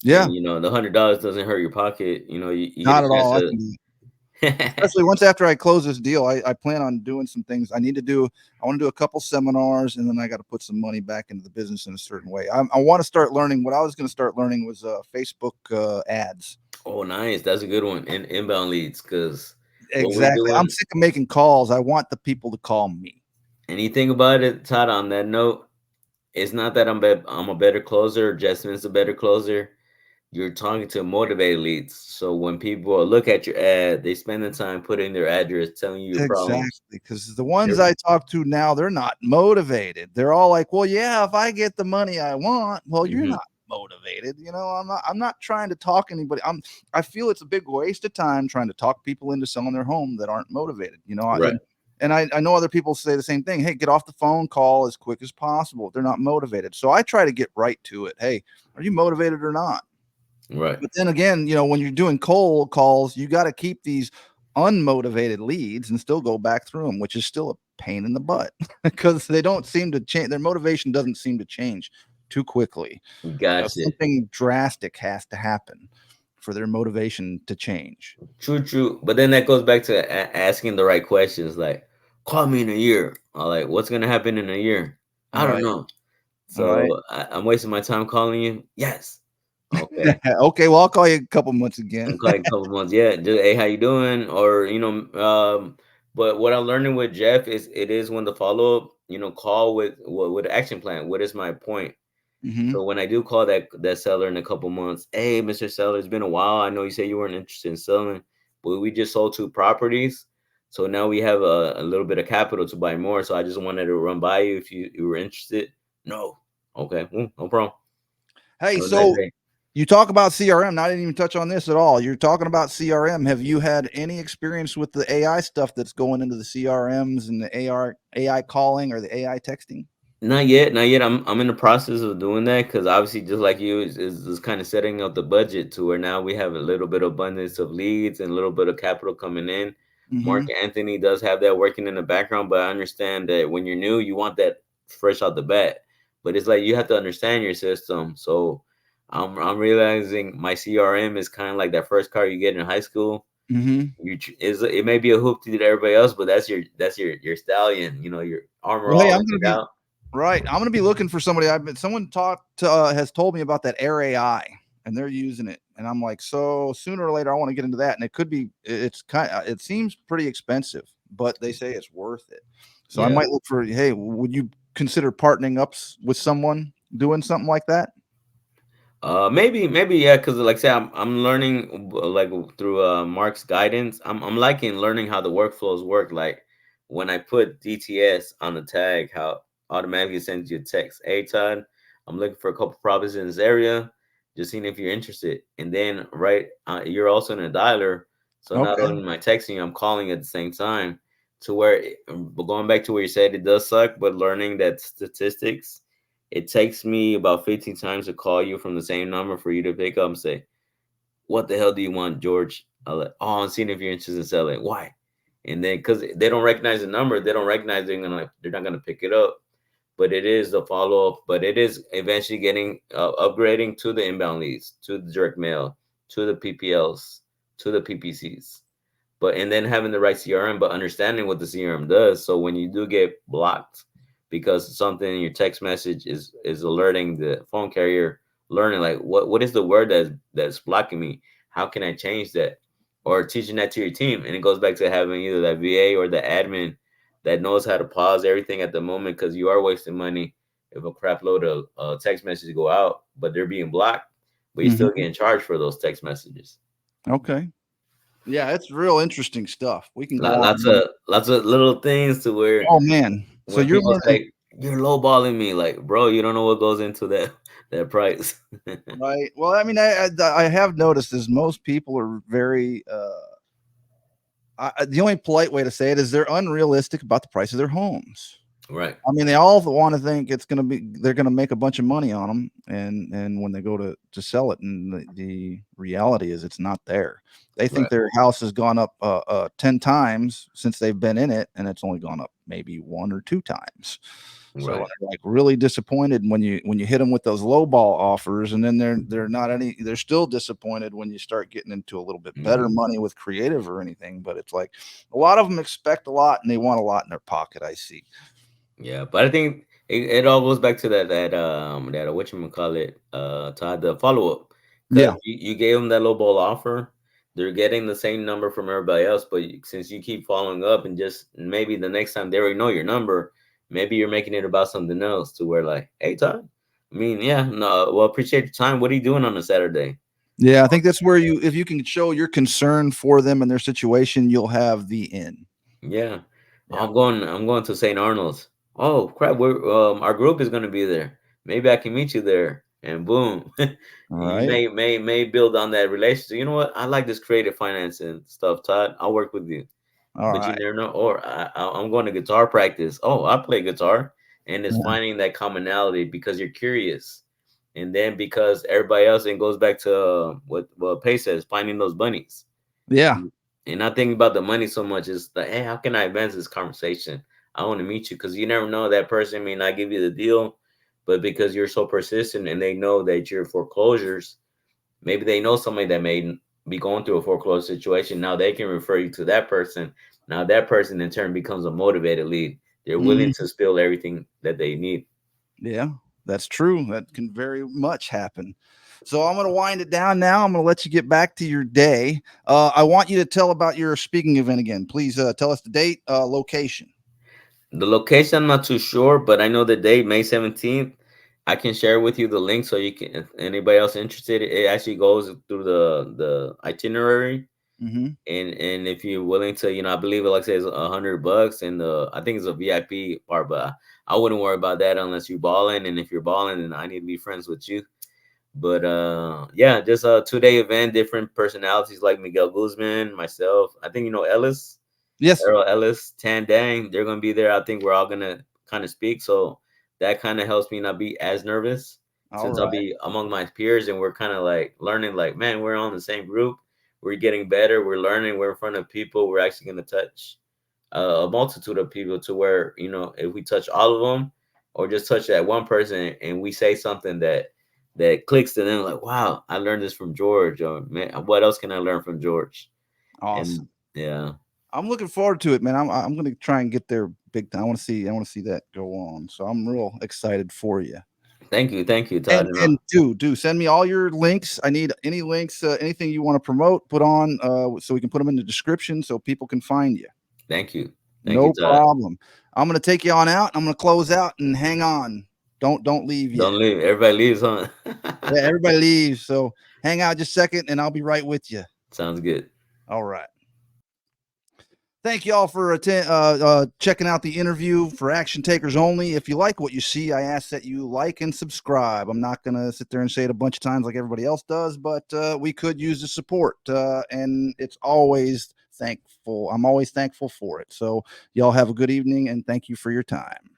Yeah, and the $100 doesn't hurt your pocket, you get not a at chance all. I to. can do it. Especially once after I close this deal, I plan on doing some things. I need to do. I want to do a couple seminars, and then I got to put some money back into the business in a certain way. I want to start learning. What I was going to start learning was Facebook ads. Oh, nice. That's a good one. Inbound leads, because what we're Exactly. I'm doing. sick of making calls. I want the people to call me. Anything about it, Todd? On that note, it's not that I'm a better closer. Jasmine's a better closer. You're talking to motivated leads. So when people look at your ad, they spend the time putting their address, telling you your problems. Exactly. Because the ones They're I talk to now, they're not motivated. They're all like, well, yeah, if I get the money I want, well, you're mhm, not motivated. I'm not trying to talk anybody. I feel it's a big waste of time trying to talk people into selling their home that aren't motivated, right. and I know other people say the same thing. Hey, get off the phone call as quick as possible. They're not motivated. So I try to get right to it. Hey, are you motivated or not? Right. But then again, when you're doing cold calls, you got to keep these unmotivated leads and still go back through them, which is still a pain in the butt because they don't seem to change. Their motivation doesn't seem to change too quickly. Gotcha. Something drastic has to happen for their motivation to change. True, true. But then that goes back to asking the right questions, like, call me in a year. Or like, what's gonna happen in a year? I don't Right. know. Right. So I'm wasting my time calling you. Yes. Okay. Okay. Well, I'll call you a couple months again. I'm calling a couple months. Yeah. Just, hey, how you doing? Or but what I'm learning with Jeff is it is when the follow up, call with action plan. What is my point? Hmm. So when I do call that seller in a couple months, hey, Mr. Seller, it's been a while. I know you said you weren't interested in selling, but we just sold 2 properties. So now we have a little bit of capital to buy more. So I just wanted to run by you if you were interested. No. Okay. No problem. Hey, Have a nice so day. you talk about CRM. I didn't even touch on this at all. You're talking about CRM. Have you had any experience with the AI stuff that's going into the CRMs and the AI calling or the AI texting? Not yet, not yet. I'm in the process of doing that because obviously, just like you, is kind of setting up the budget to where now we have a little bit of abundance of leads and a little bit of capital coming in. Mark Hmm. Anthony does have that working in the background, but I understand that when you're new, you want that fresh out the bat. But it's like you have to understand your system. So I'm realizing my CRM is kind of like that first car you get in high school. Hmm. It may be a hoop to everybody else, but that's your stallion. Your armor Well, hey, all I'm gonna laid be out. right. I'm gonna be looking for somebody. Someone has told me about that Air AI, and they're using it, and I'm like, so sooner or later, I want to get into that, and it could be. It's it seems pretty expensive, but they say it's worth it. So I Yeah. might look for. Hey, would you consider partnering up with someone doing something like that? Maybe yeah, because like I said, I'm learning like through Mark's guidance. I'm liking learning how the workflows work. Like when I put DTS on the tag, how automatically sends you a text. Hey Todd, I'm looking for a couple properties in this area. Just seeing if you're interested. And then you're also in a dialer, so not Okay. only am I texting you, I'm calling at the same time. To where, but going back to where you said it does suck, but learning that statistics it takes me about 15 times to call you from the same number for you to pick up and say, "What the hell do you want, George?" I'll like, "Oh, I'm seeing if you're interested in selling." Why? And then because they don't recognize the number, they don't recognize they're not gonna pick it up. But it is the follow up. But it is eventually getting upgrading to the inbound leads, to the direct mail, to the PPLs, to the PPCs. But and then having the right CRM, but understanding what the CRM does. So when you do get blocked because something in your text message is alerting the phone carrier, learning like what is the word that's blocking me? How can I change that? Or teaching that to your team. And it goes back to having either that VA or the admin that knows how to pause everything at the moment because you are wasting money if a crap load of text messages go out, but they're being blocked. but you're Mhm. still getting charged for those text messages. Okay. Yeah, it's real interesting stuff. We can go on. Lots of little things to where Oh man. So when you're people learning, say you're lowballing me, like, bro, you don't know what goes into that price. right? Well, I mean, I have noticed is most people are very the only polite way to say it is they're unrealistic about the price of their homes. Right. I mean, they all want to think it's going to be they're going to make a bunch of money on them, and when they go to sell it, and the reality is it's not there. They think Right. their house has gone up 10 times since they've been in it, and it's only gone up maybe 1 or 2 times. So Right. they're like really disappointed when you hit them with those low ball offers, and then they're still disappointed when you start getting into a little bit better Mhm. money with creative or anything. But it's like a lot of them expect a lot and they want a lot in their pocket. I see. Yeah, but I think it all goes back to that whatchamacallit, Todd, the follow up. Because Yeah. you gave them that low ball offer, they're getting the same number from everybody else, but since you keep following up and just maybe the next time they already know your number, maybe you're making it about something else to where like, hey Todd, I mean, yeah, no, well, appreciate your time. What are you doing on a Saturday? Yeah, I think that's where if you can show your concern for them and their situation, you'll have the in. Yeah. Yeah. I'm going to St. Arnold's. Oh crap, we're our group is gonna be there. Maybe I can meet you there. And boom. All You right. may build on that relationship. You know what? I like this creative finance and stuff, Todd. I'll work with you. All But you right. never know. Or I'm going to guitar practice. Oh, I play guitar. And it's Yeah. finding that commonality because you're curious. And then because everybody else, and goes back to what Pace says, finding those bunnies Yeah. and not thinking about the money so much. Is like, hey, how can I advance this conversation? I want to meet you because you never know, that person may not give you the deal, but because you're so persistent and they know that you're foreclosures, maybe they know somebody that may be going through a foreclosure situation. Now they can refer you to that person. Now that person in turn becomes a motivated lead. They're willing Mhm. to spill everything that they need. Yeah, that's true. That can very much happen. So I'm going to wind it down now. I'm going to let you get back to your day. I want you to tell about your speaking event again. Please tell us the date, location. The location, I'm not too sure, but I know the date, May 17th. I can share with you the link so you can, if anybody else interested, it actually goes through the itinerary. Hmm. And if you're willing to, I believe it, like I say, it's $100, and I think it's a VIP part, but I wouldn't worry about that unless you're balling. And if you're balling, then I need to be friends with you. But yeah, just a 2-day event, different personalities like Miguel Guzman, myself. I think Ellis. Yes, sir. Errol Ellis, Tan Dang, they're gonna be there. I think we're all gonna kind of speak, so that kind of helps me not be as nervous All since I'll right. be among my peers and we're kind of like learning. Like, man, we're on the same group. We're getting better. We're learning. We're in front of people. We're actually gonna touch a multitude of people to where if we touch all of them or just touch that one person and we say something that clicks to them, like, wow, I learned this from George, or man, what else can I learn from George? And Awesome. yeah. I'm looking forward to it, man. I'm going to try and get there big time. I want to see that go on. So I'm real excited for you. Thank you, And Todd. and do send me all your links. I need any links, anything you want to promote, put on, so we can put them in the description so people can find you. Thank you. Thank you, No Todd. problem. I'm gonna take you on out. I'm gonna close out and hang on. Don't leave yet. Don't leave. Everybody leaves, huh? Yeah, everybody leaves. So hang out just a second, and I'll be right with you. Sounds good. All right. Thank you all for checking out the interview for Action Takers Only. If you like what you see, I ask that you like and subscribe. I'm not going to sit there and say it a bunch of times like everybody else does, but we could use the support, and it's always thankful. I'm always thankful for it. So y'all have a good evening, and thank you for your time.